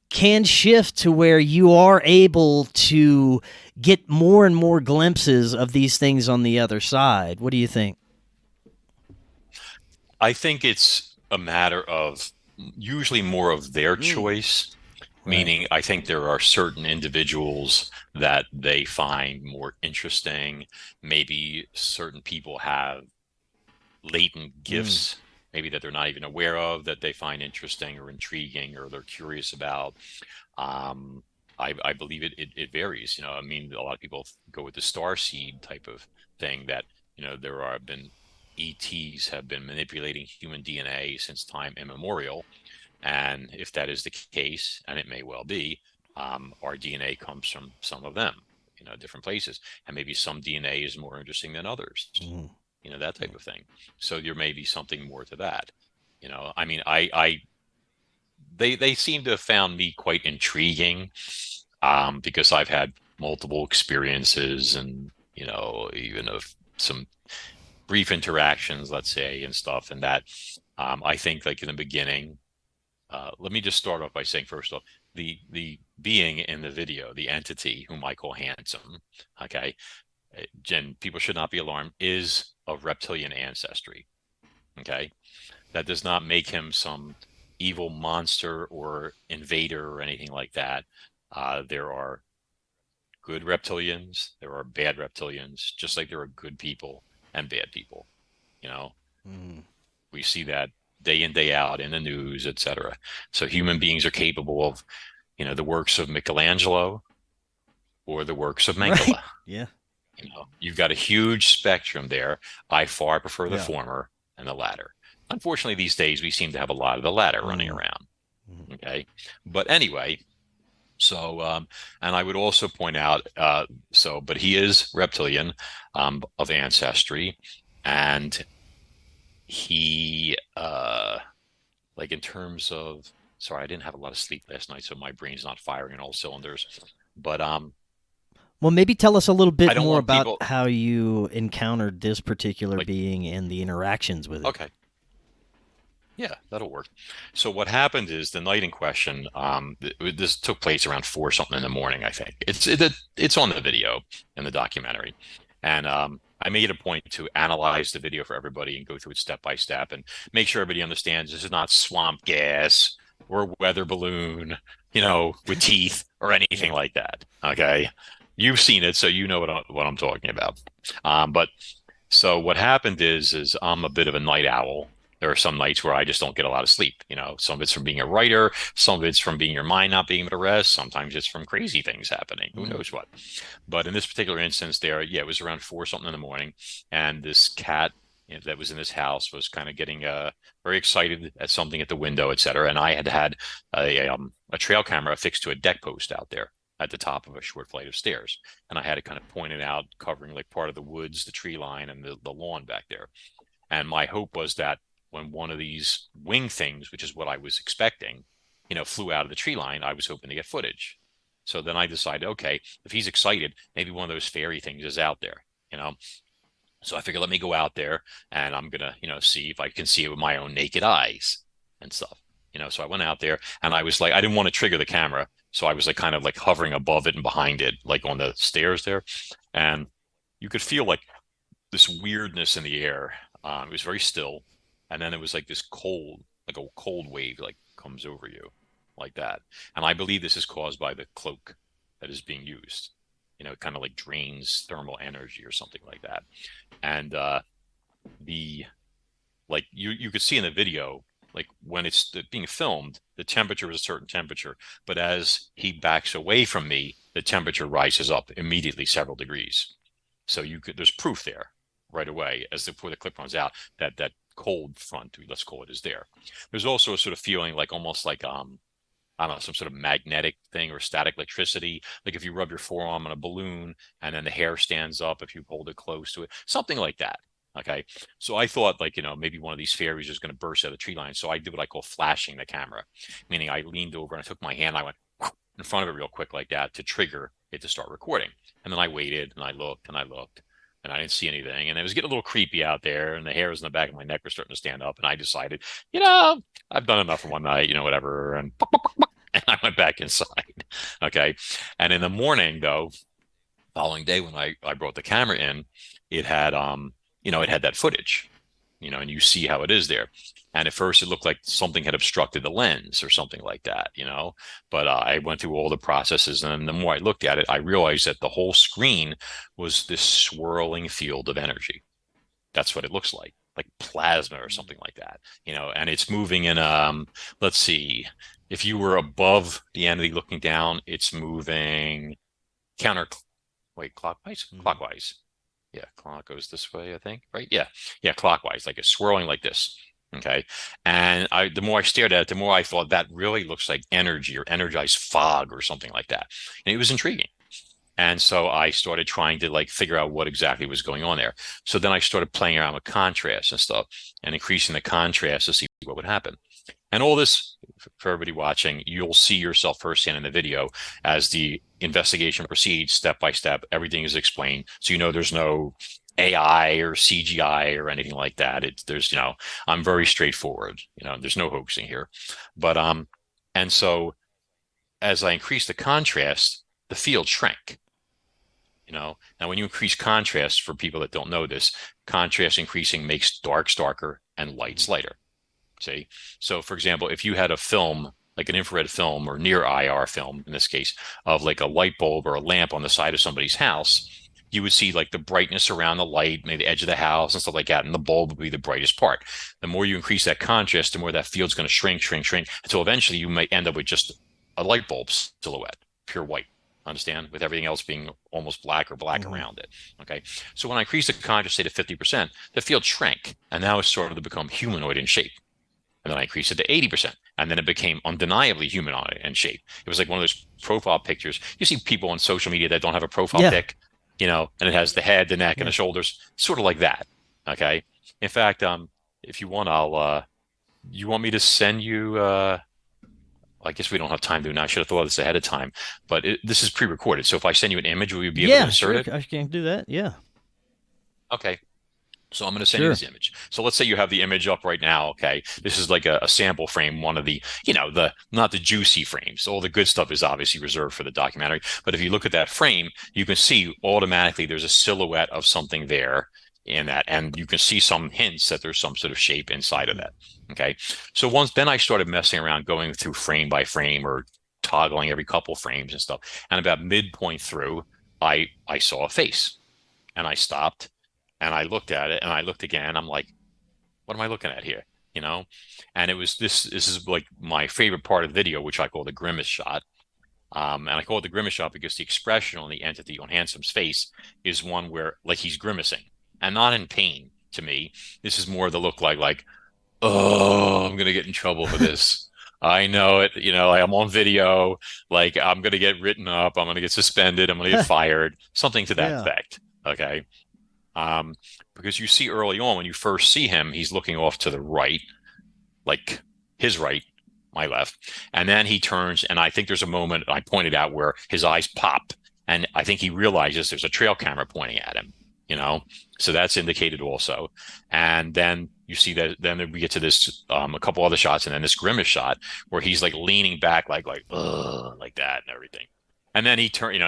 can shift to where you are able to get more and more glimpses of these things on the other side. What do you think? I think it's a matter of usually more of their choice. Meaning, I think there are certain individuals that they find more interesting. Maybe certain people have latent gifts, maybe that they're not even aware of, that they find interesting or intriguing, or they're curious about. I believe it varies. A lot of people go with the star seed type of thing, that there have been ETs have been manipulating human DNA since time immemorial. And if that is the case, and it may well be, our DNA comes from some of them, different places. And maybe some DNA is more interesting than others, Mm. that type of thing. So there may be something more to that. I mean, they seem to have found me quite intriguing, because I've had multiple experiences and, even of some brief interactions, let's say, and stuff. And that, I think, like in the beginning, let me just start off by saying, first off, the being in the video, the entity whom I call handsome, okay, Jen, people should not be alarmed, is of reptilian ancestry. Okay, that does not make him some evil monster or invader or anything like that. There are good reptilians, there are bad reptilians, just like there are good people and bad people. You know, Mm. we see that day in, day out in the news, etc. So human beings are capable of, the works of Michelangelo or the works of Right. Mengele. Yeah. You've got a huge spectrum there. I far prefer the Yeah. former and the latter. Unfortunately, these days we seem to have a lot of the latter running Mm. around. Mm. Okay, but anyway, so and I would also point out, but he is reptilian, of ancestry, and he like in terms of, sorry, I didn't have a lot of sleep last night, so my brain's not firing on all cylinders. But Well, maybe tell us a little I bit don't more want about people how you encountered this particular like, being and the interactions with it. okay, yeah, that'll work. So what happened is the night in question, this took place around 4 something in the morning, I think. It's on the video in the documentary. And I made a point to analyze the video for everybody and go through it step by step and make sure everybody understands this is not swamp gas or a weather balloon, with teeth or anything Yeah. like that. Okay. You've seen it, so you know what I'm talking about. But so what happened is I'm a bit of a night owl. There are some nights where I just don't get a lot of sleep. Some of it's from being a writer, some of it's from being your mind not being able to rest. Sometimes it's from crazy things happening. Who Mm. knows what? But in this particular instance, there, yeah, it was around 4 something in the morning, and this cat, that was in this house was kind of getting very excited at something at the window, etc. And I had a trail camera affixed to a deck post out there at the top of a short flight of stairs, and I had it kind of pointed out, covering like part of the woods, the tree line, and the lawn back there. And my hope was that when one of these wing things, which is what I was expecting, flew out of the tree line, I was hoping to get footage. So then I decided, okay, if he's excited, maybe one of those fairy things is out there, you know. So I figured, let me go out there and I'm gonna, see if I can see it with my own naked eyes and stuff. So I went out there and I was like, I didn't want to trigger the camera. So I was like kind of like hovering above it and behind it, like on the stairs there. And you could feel like this weirdness in the air. It was very still. And then it was like this cold, like a cold wave, like comes over you like that. And I believe this is caused by the cloak that is being used. It kind of like drains thermal energy or something like that. And the like you could see in the video, like when it's being filmed, the temperature is a certain temperature, but as he backs away from me, the temperature rises up immediately several degrees. So there's proof there right away before the clip runs out that cold front, let's call it, is there. There's also a sort of feeling like almost like I don't know, some sort of magnetic thing or static electricity. Like if you rub your forearm on a balloon and then the hair stands up if you hold it close to it, something like that. Okay. So I thought, like, maybe one of these fairies is going to burst out of the tree line. So I did what I call flashing the camera, meaning I leaned over and I took my hand, I went in front of it real quick like that to trigger it to start recording. And then I waited and I looked and I looked and I didn't see anything. And it was getting a little creepy out there and the hairs in the back of my neck were starting to stand up. And I decided, I've done enough for one night, whatever. And I went back inside. Okay. And in the morning, though, following day when I brought the camera in, it had it had that footage, and you see how it is there. And at first it looked like something had obstructed the lens or something like that, But I went through all the processes, and the more I looked at it, I realized that the whole screen was this swirling field of energy. That's what it looks like plasma or something like that, and it's moving in, let's see, if you were above the entity looking down, it's moving clockwise. Mm. Clockwise. Yeah, clock goes this way, I think, right? Yeah, clockwise, like it's swirling like this. Okay. And the more I stared at it, the more I thought that really looks like energy or energized fog or something like that. And it was intriguing. And so I started trying to like figure out what exactly was going on there. So then I started playing around with contrast and stuff and increasing the contrast to see what would happen. And all this, for everybody watching, you'll see yourself firsthand in the video as the investigation proceeds step by step. Everything is explained. So, there's no AI or CGI or anything like that. I'm very straightforward. There's no hoaxing here. But, and so as I increased the contrast, the field shrank. Now when you increase contrast, for people that don't know this, contrast increasing makes darks darker and lights lighter. See? So for example, if you had a film, like an infrared film or near IR film, in this case, of like a light bulb or a lamp on the side of somebody's house, you would see like the brightness around the light, maybe the edge of the house and stuff like that. And the bulb would be the brightest part. The more you increase that contrast, the more that field's going to shrink until eventually you might end up with just a light bulb silhouette, pure white. Understand? With everything else being almost black or black around it. Okay. So when I increased the contrast, say to 50%, the field shrank and now it's started to become humanoid in shape. And then I increased it to 80%. And then it became undeniably humanoid in shape. It was like one of those profile pictures. You see people on social media that don't have a profile pic, and it has the head, the neck, and the shoulders, sort of like that. Okay. In fact, if you want, you want me to send you, I guess we don't have time to do now. I should have thought of this ahead of time, but this is pre-recorded. So if I send you an image, will you be able to insert it? I can do that. Yeah. Okay. So I'm going to send you this image. So let's say you have the image up right now. Okay. This is like a sample frame, one of the, not the juicy frames. All the good stuff is obviously reserved for the documentary. But if you look at that frame, you can see automatically there's a silhouette of something there in that. And you can see some hints that there's some sort of shape inside of that. Okay. So then I started messing around, going through frame by frame or toggling every couple frames and stuff. And about midpoint through, I saw a face and I stopped. And I looked at it and I looked again. I'm like, what am I looking at here? And it was this is like my favorite part of the video, which I call the grimace shot. And I call it the grimace shot because the expression on the entity on Handsome's face is one where like he's grimacing and not in pain to me. This is more the look like, oh, I'm going to get in trouble for this. I know it. I'm on video. Like I'm going to get written up. I'm going to get suspended. I'm going to get fired. Something to that effect. Okay. Because you see early on when you first see him, he's looking off to the right, like his right, my left. And then he turns, and I think there's a moment I pointed out where his eyes pop. And I think he realizes there's a trail camera pointing at him, so that's indicated also. And then you see that then we get to this, a couple other shots, and then this grimace shot where he's like leaning back, like that and everything. And then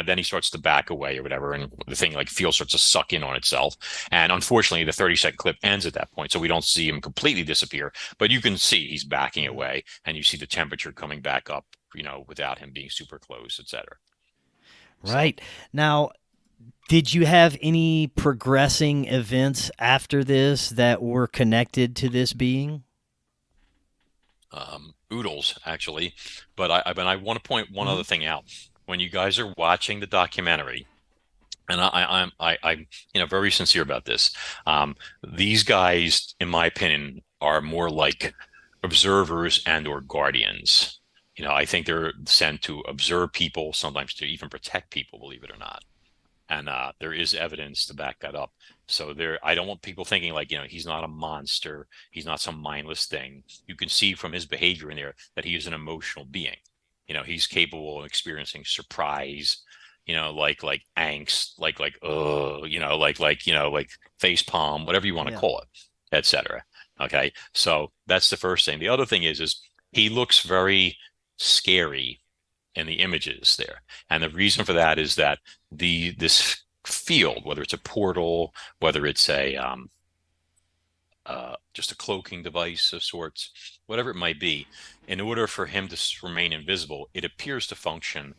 then he starts to back away or whatever. And the thing like field starts to suck in on itself. And unfortunately, the 30-second clip ends at that point. So we don't see him completely disappear, but you can see he's backing away and you see the temperature coming back up, without him being super close, etc. Right. Now, did you have any progressing events after this that were connected to this being? Oodles, actually. But I want to point one other thing out. When you guys are watching the documentary, and I'm very sincere about this, these guys, in my opinion, are more like observers and or guardians. I think they're sent to observe people, sometimes to even protect people, believe it or not. And there is evidence to back that up. So I don't want people thinking like, he's not a monster. He's not some mindless thing. You can see from his behavior in there that he is an emotional being. He's capable of experiencing surprise, like angst, like face palm, whatever you want to call it, etc. Okay. So that's the first thing. The other thing is he looks very scary in the images there. And the reason for that is that this field, whether it's a portal, whether it's just a cloaking device of sorts, whatever it might be, in order for him to remain invisible, it appears to function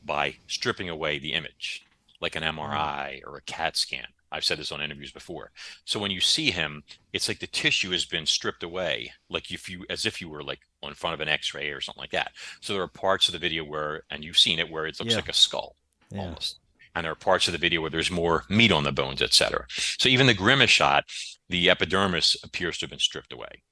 by stripping away the image, like an MRI or a CAT scan. I've said this on interviews before. So when you see him, it's like the tissue has been stripped away, like as if you were like in front of an X-ray or something like that. So there are parts of the video and you've seen it, where it looks like a skull almost. and there are parts of the video where there's more meat on the bones, etc. So even the grimace shot, the epidermis appears to have been stripped away.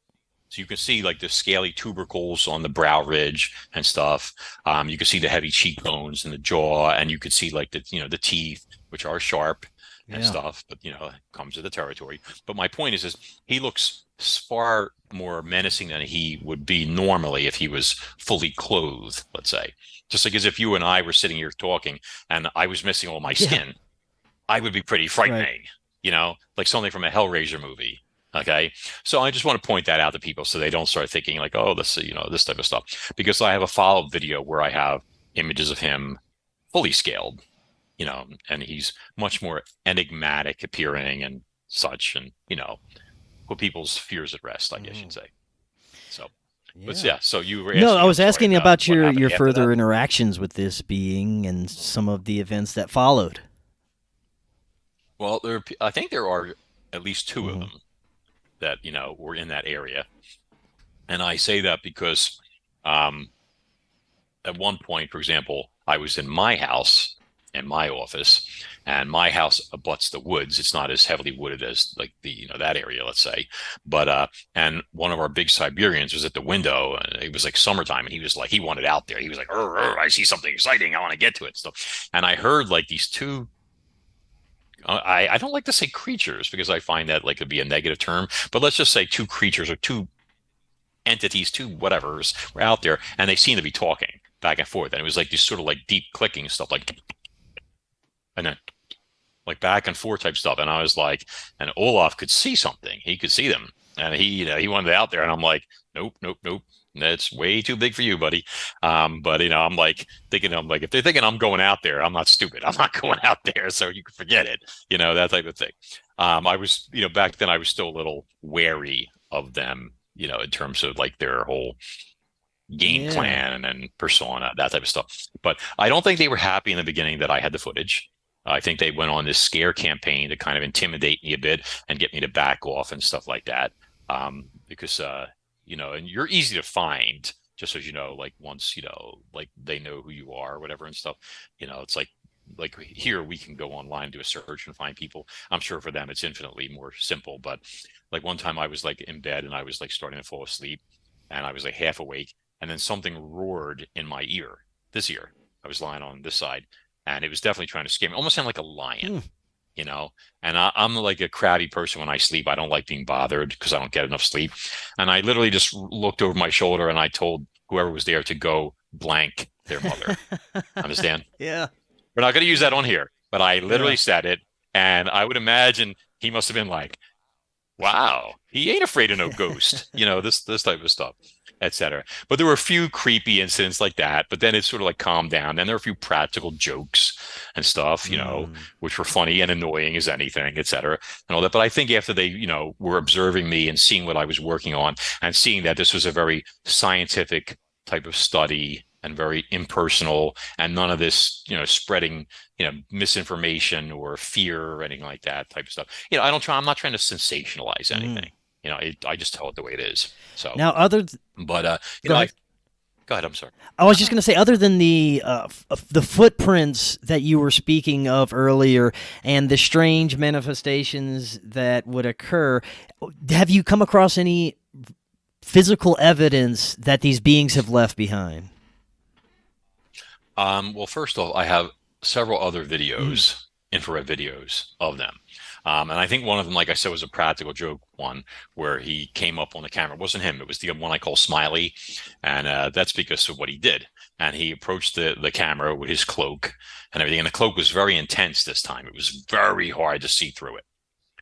So you can see like the scaly tubercles on the brow ridge and stuff. You can see the heavy cheekbones and the jaw, and you could see like the teeth, which are sharp and stuff, but it comes with the territory. But my point is he looks far more menacing than he would be normally if he was fully clothed, let's say. Just like as if you and I were sitting here talking and I was missing all my skin, I would be pretty frightening, like something from a Hellraiser movie. Okay. So I just want to point that out to people so they don't start thinking like, oh, this type of stuff, because I have a follow-up video where I have images of him fully scaled, and he's much more enigmatic appearing and such, and, put people's fears at rest, I guess you'd say. So, but so you were asking. No, I was asking about your further that. interactions with this being and some of the events that followed. Well, I think there are at least two of them that, were in that area. And I say that because at one point, for example, I was in my house, in my office, and my house abuts the woods. It's not as heavily wooded as like that area, let's say. But and one of our big Siberians was at the window, and it was like summertime, and he was like, he wanted out there. He was like, I see something exciting. I want to get to it. So, and I heard like these two. I don't like to say creatures because I find that like to be a negative term, but let's just say two creatures or two entities, two whatevers were out there, and they seemed to be talking back and forth. And it was like these sort of like deep clicking stuff, like, and then like back and forth type stuff. And I was like, and Olaf could see something. He could see them. And he wanted out there. And I'm like, nope. That's way too big for you, buddy. But I'm like thinking, if they're thinking I'm going out there, I'm not stupid. I'm not going out there. So you can forget it, that type of thing. I was, back then I was still a little wary of them, in terms of like their whole game plan and persona, that type of stuff. But I don't think they were happy in the beginning that I had the footage. I think they went on this scare campaign to kind of intimidate me a bit and get me to back off and stuff like that. Because, and you're easy to find, just as like once, like they know who you are or whatever and stuff, it's like here we can go online, do a search and find people. I'm sure for them it's infinitely more simple. But like one time I was like in bed and I was like starting to fall asleep and I was like half awake, and then something roared in my ear. This ear, I was lying on this side, and it was definitely trying to scare me. Almost sounded like a lion. And I'm like a crabby person when I sleep. I don't like being bothered because I don't get enough sleep. And I literally just looked over my shoulder and I told whoever was there to go blank their mother. Understand? Yeah. We're not going to use that on here, but I literally said it. And I would imagine he must have been like, wow, he ain't afraid of no ghost, this type of stuff, etc. But there were a few creepy incidents like that, but then it sort of like calmed down. And there were a few practical jokes and stuff, which were funny and annoying as anything, etc. and all that. But I think after they, were observing me and seeing what I was working on and seeing that this was a very scientific type of study and very impersonal, and none of this, spreading, misinformation or fear or anything like that type of stuff. I'm not trying to sensationalize anything. I just tell it the way it is. So now, go ahead. I'm sorry. I was just going to say, other than the footprints that you were speaking of earlier and the strange manifestations that would occur, have you come across any physical evidence that these beings have left behind? Well, first off, I have several other videos, infrared videos of them. And I think one of them, like I said, was a practical joke one where he came up on the camera. It wasn't him. It was the one I call Smiley. And that's because of what he did. And he approached the camera with his cloak and everything. And the cloak was very intense this time. It was very hard to see through it.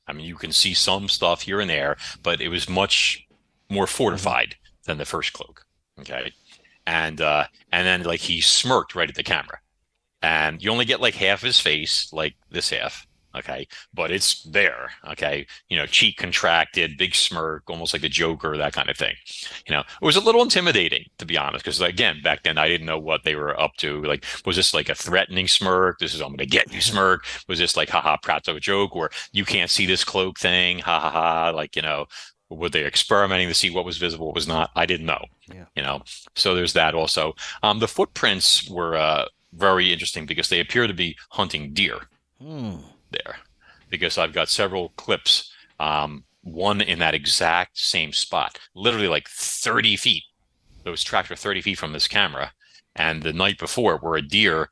I mean, you can see some stuff here and there, but it was much more fortified than the first cloak. Okay. And then like he smirked right at the camera. And you only get like half his face, like this half. Okay. But it's there. Okay. Cheek contracted, big smirk, almost like the Joker, that kind of thing. It was a little intimidating, to be honest, because again, back then I didn't know what they were up to. Like, was this like a threatening smirk? This is, I'm going to get you smirk. Was this like, haha, Pratt's a joke, or you can't see this cloak thing? Ha ha ha. Like, were they experimenting to see what was visible, what was not? I didn't know. So there's that also. The footprints were very interesting because they appear to be hunting deer there, because I've got several clips, one in that exact same spot, literally like 30 feet. Those tracks were 30 feet from this camera. And the night before, where a deer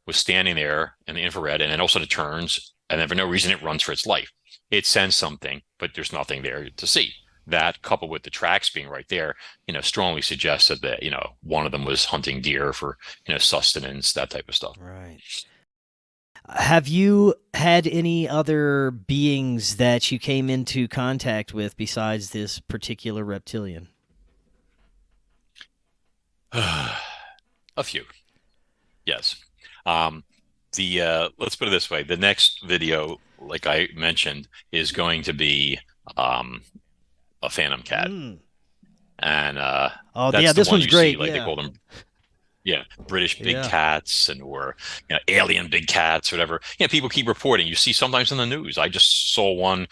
was standing there in the infrared, and then also it turns, and then for no reason it runs for its life. It sends something, but there's nothing there to see. That, coupled with the tracks being right there, strongly suggested that, one of them was hunting deer for, sustenance, that type of stuff. Right. Have you had any other beings that you came into contact with besides this particular reptilian? A few. Yes. Let's put it this way. The next video, like I mentioned, is going to be a phantom cat. And that's this one's great. See, they call them British big cats or alien big cats or whatever. People keep reporting. You see sometimes in the news. I just saw one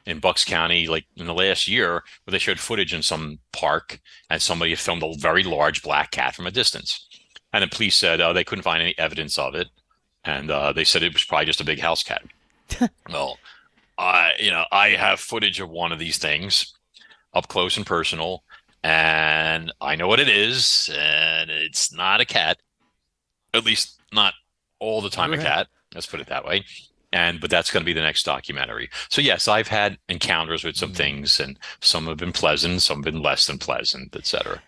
in Bucks County, like in the last year, where they showed footage in some park, and somebody had filmed a very large black cat from a distance. And the police said they couldn't find any evidence of it, and they said it was probably just a big house cat. Well, I have footage of one of these things up close and personal, and I know what it is, and it's not a cat, at least not all the time. A cat, let's put it that way. But that's going to be the next documentary. So yes, I've had encounters with some things, and some have been pleasant, some have been less than pleasant, etc.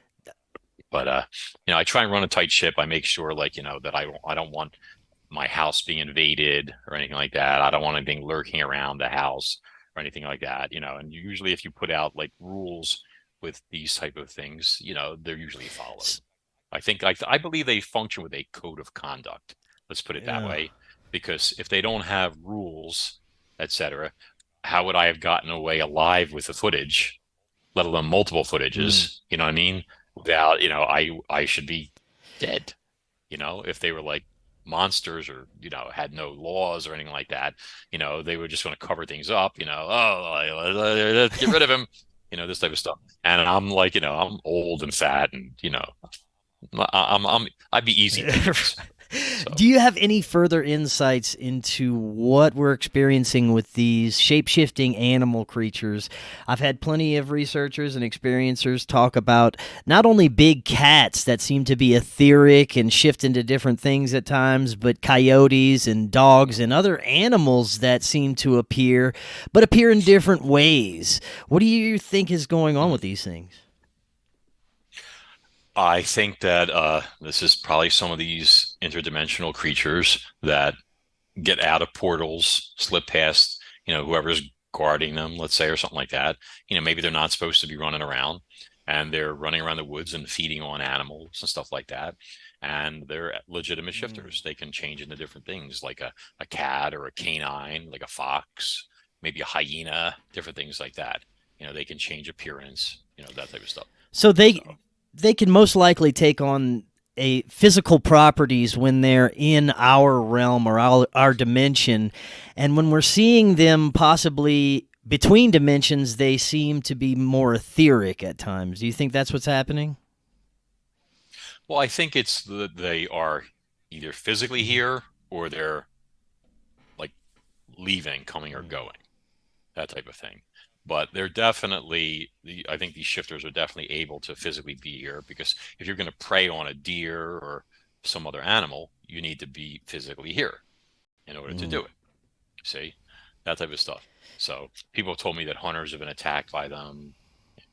But I try and run a tight ship. I make sure, that I don't want my house being invaded or anything like that. I don't want anything lurking around the house or anything like that. And usually, if you put out rules with these type of things, they're usually followed. I believe they function with a code of conduct. Let's put it that way. Because if they don't have rules, etc., how would I have gotten away alive with the footage, let alone multiple footages? You know what I mean? Without, I should be dead. If they were like monsters or, had no laws or anything like that, they were just going to cover things up, let's get rid of him, this type of stuff. And I'm I'm old and fat, and, I'd be easy. So. Do you have any further insights into what we're experiencing with these shape-shifting animal creatures? I've had plenty of researchers and experiencers talk about not only big cats that seem to be etheric and shift into different things at times, but coyotes and dogs and other animals that seem to appear in different ways. What do you think is going on with these things? I think that this is probably some of these interdimensional creatures that get out of portals, slip past, whoever's guarding them, let's say, or something like that. Maybe they're not supposed to be running around, and they're running around the woods and feeding on animals and stuff like that. And they're legitimate shifters. They can change into different things, like a cat or a canine, like a fox, maybe a hyena, different things like that. They can change appearance, that type of stuff. So they can most likely take on a physical properties when they're in our realm or our dimension. And when we're seeing them possibly between dimensions, they seem to be more etheric at times. Do you think that's what's happening? Well, I think it's that they are either physically here or they're leaving, coming or going, that type of thing. But they're definitely, I think these shifters are definitely able to physically be here, because if you're going to prey on a deer or some other animal, you need to be physically here in order to do it. See, that type of stuff. So people have told me that hunters have been attacked by them.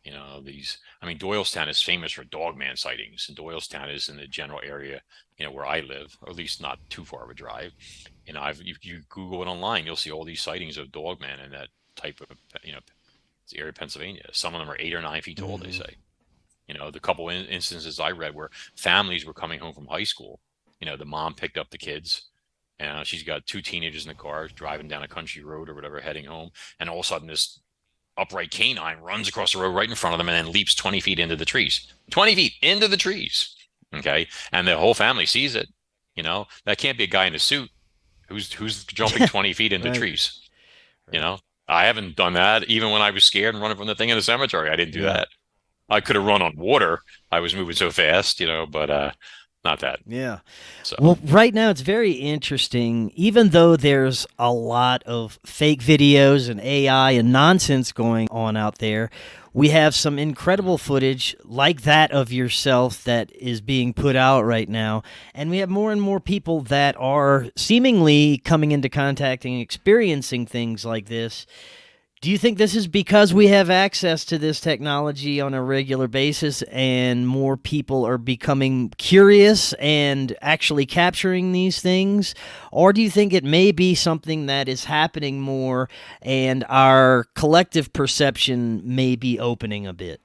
Doylestown is famous for dogman sightings, and Doylestown is in the general area, where I live, or at least not too far of a drive. If you Google it online, you'll see all these sightings of dogman in that type of, it's area of Pennsylvania. Some of them are 8 or 9 feet tall, they say. The couple instances I read where families were coming home from high school, the mom picked up the kids, and she's got 2 teenagers in the car driving down a country road or whatever, heading home. And all of a sudden this upright canine runs across the road right in front of them and then leaps 20 feet into the trees. 20 feet into the trees. Okay. And the whole family sees it. That can't be a guy in a suit who's jumping 20 feet into trees. I haven't done that even when I was scared and running from the thing in the cemetery. I didn't do that. I could have run on water. I was moving so fast, but not that. Yeah. So Well, right now it's very interesting. Even though there's a lot of fake videos and AI and nonsense going on out there, we have some incredible footage like that of yourself that is being put out right now. And we have more and more people that are seemingly coming into contact and experiencing things like this. Do you think this is because we have access to this technology on a regular basis and more people are becoming curious and actually capturing these things? Or do you think it may be something that is happening more and our collective perception may be opening a bit?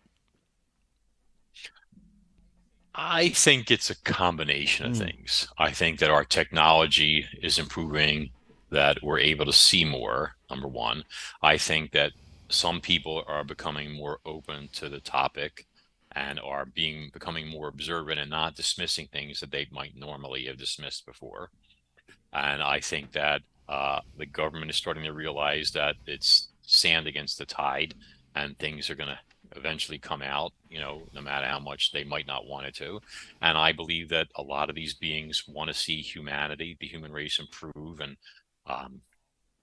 I think it's a combination of things. I think that our technology is improving, that we're able to see more, number one. I think that some people are becoming more open to the topic and are becoming more observant and not dismissing things that they might normally have dismissed before. And I think that the government is starting to realize that it's sand against the tide and things are going to eventually come out, no matter how much they might not want it to. And I believe that a lot of these beings want to see humanity, the human race, improve and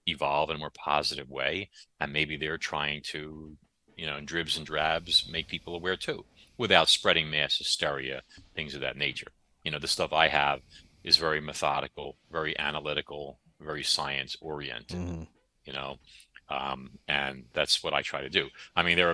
evolve in a more positive way. And maybe they're trying to, in dribs and drabs, make people aware too, without spreading mass hysteria, things of that nature. The stuff I have is very methodical, very analytical, very science oriented, you know, and that's what I try to do. I mean, there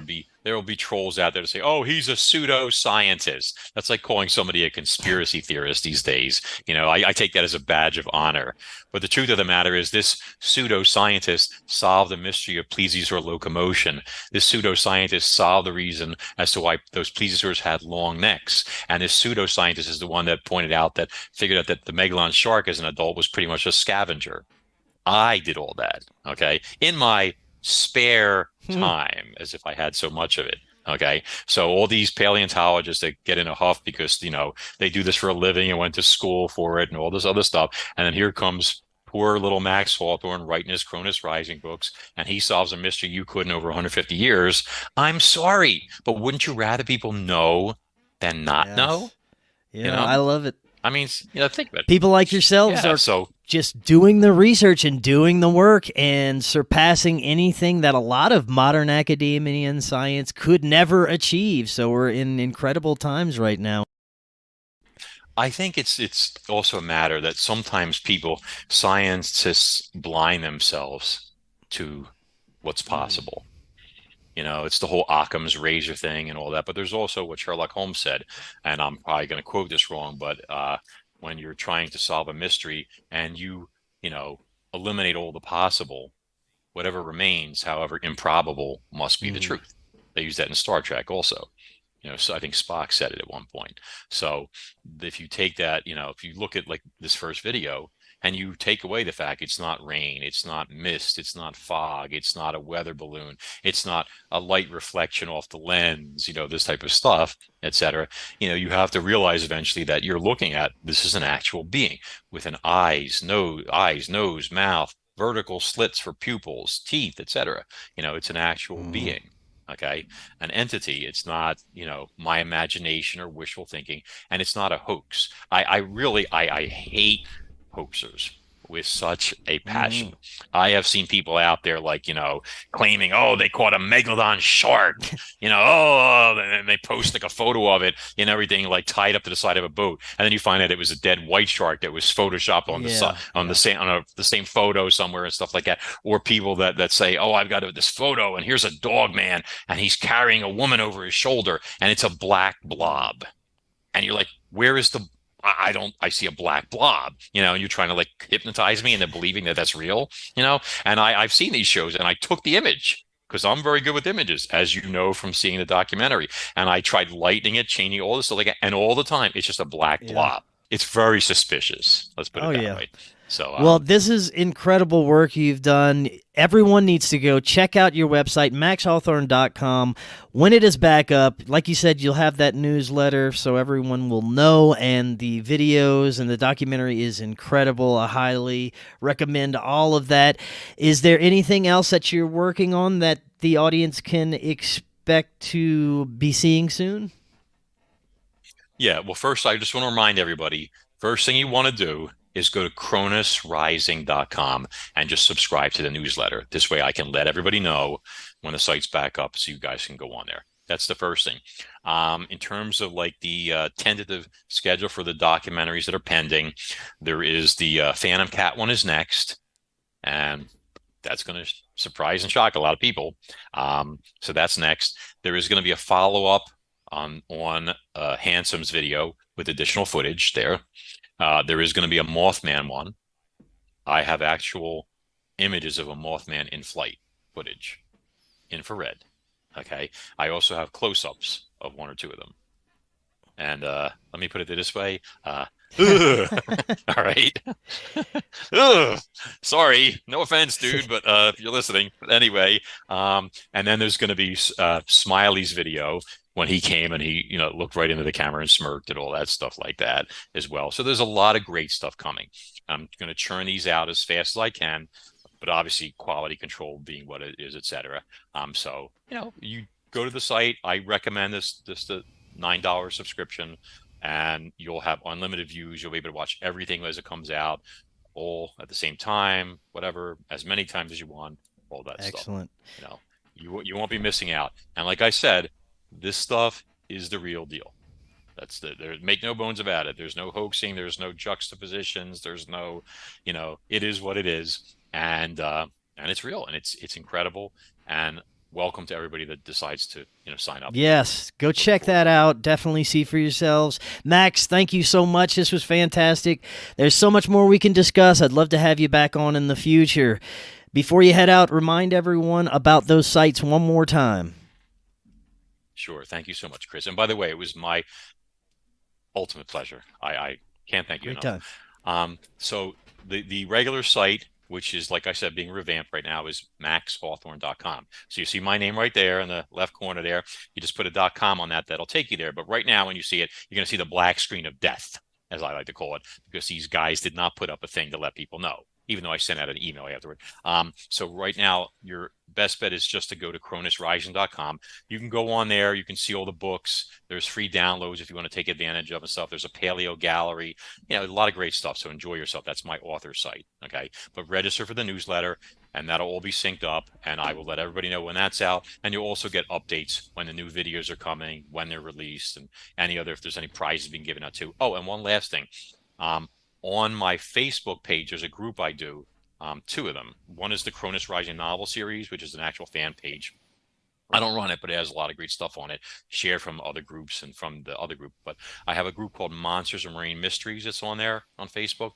will be trolls out there to say, "Oh, he's a pseudo-scientist." That's like calling somebody a conspiracy theorist these days. I take that as a badge of honor. But the truth of the matter is, this pseudo-scientist solved the mystery of plesiosaur locomotion. This pseudo-scientist solved the reason as to why those plesiosaurs had long necks. And this pseudo-scientist is the one that figured out that the megalon shark as an adult was pretty much a scavenger. I did all that, okay, in my spare time, as if I had so much of it. Okay. So all these paleontologists that get in a huff because, they do this for a living and went to school for it and all this other stuff. And then here comes poor little Max Hawthorne writing his Cronus Rising books, and he solves a mystery you couldn't over 150 years. I'm sorry, but wouldn't you rather people know than not know? Yeah, I love it. I mean, think about it. People like yourselves are just doing the research and doing the work and surpassing anything that a lot of modern academia and science could never achieve. So we're in incredible times right now. I think it's also a matter that sometimes scientists blind themselves to what's possible. It's the whole Occam's razor thing and all that. But there's also what Sherlock Holmes said, and I'm probably going to quote this wrong, but when you're trying to solve a mystery and you eliminate all the possible, whatever remains, however improbable, must be the truth. They use that in Star Trek also. So I think Spock said it at one point. So if you take that, if you look at like this first video, and you take away the fact it's not rain, it's not mist, it's not fog, it's not a weather balloon, it's not a light reflection off the lens, this type of stuff, etc. You have to realize eventually that you're looking at this is an actual being with an eyes, nose, mouth, vertical slits for pupils, teeth, etc. It's an actual being. Okay, an entity. It's not, my imagination or wishful thinking, and it's not a hoax. I hate hoaxers with such a passion. I have seen people out there claiming, oh, they caught a megalodon shark, and they post like a photo of it and everything tied up to the side of a boat, and then you find out it was a dead white shark that was photoshopped on the same photo somewhere and stuff like that. Or people that say, oh, I've got this photo and here's a dog man and he's carrying a woman over his shoulder and it's a black blob, and you're like, where is the I see a black blob, and you're trying to hypnotize me into believing that that's real, and I've seen these shows and I took the image because I'm very good with images, as you know from seeing the documentary, and I tried lightening it, changing all this stuff and all the time it's just a black blob. It's very suspicious. Let's put it that way. So, well, this is incredible work you've done. Everyone needs to go check out your website, maxhawthorne.com. When it is back up, like you said, you'll have that newsletter so everyone will know, and the videos and the documentary is incredible. I highly recommend all of that. Is there anything else that you're working on that the audience can expect to be seeing soon? Yeah, well, first, I just want to remind everybody, first thing you want to do is go to cronusrising.com and just subscribe to the newsletter. This way I can let everybody know when the site's back up so you guys can go on there. That's the first thing. In terms of like the tentative schedule for the documentaries that are pending, there is the Phantom Cat one is next, and that's going to surprise and shock a lot of people. So that's next. There is going to be a follow-up on Handsome's video with additional footage there. There is going to be a Mothman one. I have actual images of a Mothman in flight footage, infrared. Okay. I also have close-ups of one or two of them. And let me put it this way. All right. Sorry. No offense, dude, but if you're listening. But anyway, and then there's going to be Smiley's video when he came and he, looked right into the camera and smirked and all that stuff like that as well. So there's a lot of great stuff coming. I'm going to churn these out as fast as I can, but obviously quality control being what it is, etc. So, you go to the site. I recommend this the $9 subscription, and you'll have unlimited views. You'll be able to watch everything as it comes out, all at the same time, whatever, as many times as you want, all that stuff. Excellent. You won't be missing out. And like I said, this stuff is the real deal. Make no bones about it. There's no hoaxing. There's no juxtapositions. There's no, it is what it is. And it's real, and it's incredible. And welcome to everybody that decides to, sign up. Yes, go check that out. Definitely see for yourselves. Max, thank you so much. This was fantastic. There's so much more we can discuss. I'd love to have you back on in the future. Before you head out, remind everyone about those sites one more time. Sure. Thank you so much, Chris. And by the way, it was my ultimate pleasure. I can't thank you enough. So the regular site, which is, like I said, being revamped right now, is maxhawthorne.com. So you see my name right there in the left corner there. You just put a .com on that. That'll take you there. But right now, when you see it, you're going to see the black screen of death, as I like to call it, because these guys did not put up a thing to let people know, even though I sent out an email afterward. So right now, your best bet is just to go to cronusrising.com. You can go on there. You can see all the books. There's free downloads if you want to take advantage of and stuff. There's a paleo gallery, a lot of great stuff. So enjoy yourself. That's my author site. Okay. But register for the newsletter, and that'll all be synced up, and I will let everybody know when that's out. And you'll also get updates when the new videos are coming, when they're released, and if there's any prizes being given out too. Oh, and one last thing. On my Facebook page, there's a group I do, two of them. One is the Cronus Rising novel series, which is an actual fan page. I don't run it, but it has a lot of great stuff on it, shared from other groups and from the other group. But I have a group called Monsters and Marine Mysteries that's on there on Facebook.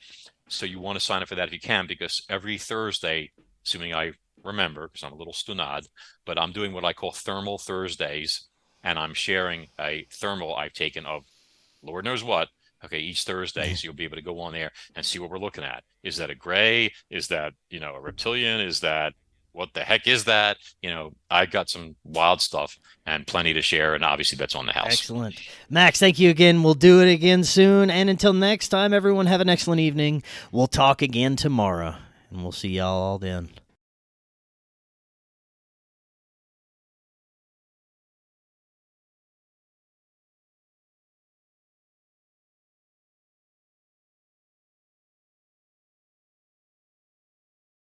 So you want to sign up for that if you can, because every Thursday, assuming I remember, because I'm a little stunad, but I'm doing what I call Thermal Thursdays, and I'm sharing a thermal I've taken of Lord knows what. Okay, each Thursday, so you'll be able to go on there and see what we're looking at. Is that a gray? Is that, a reptilian? Is that, what the heck is that? I've got some wild stuff and plenty to share, and obviously that's on the house. Excellent. Max, thank you again. We'll do it again soon. And until next time, everyone have an excellent evening. We'll talk again tomorrow, and we'll see y'all all then.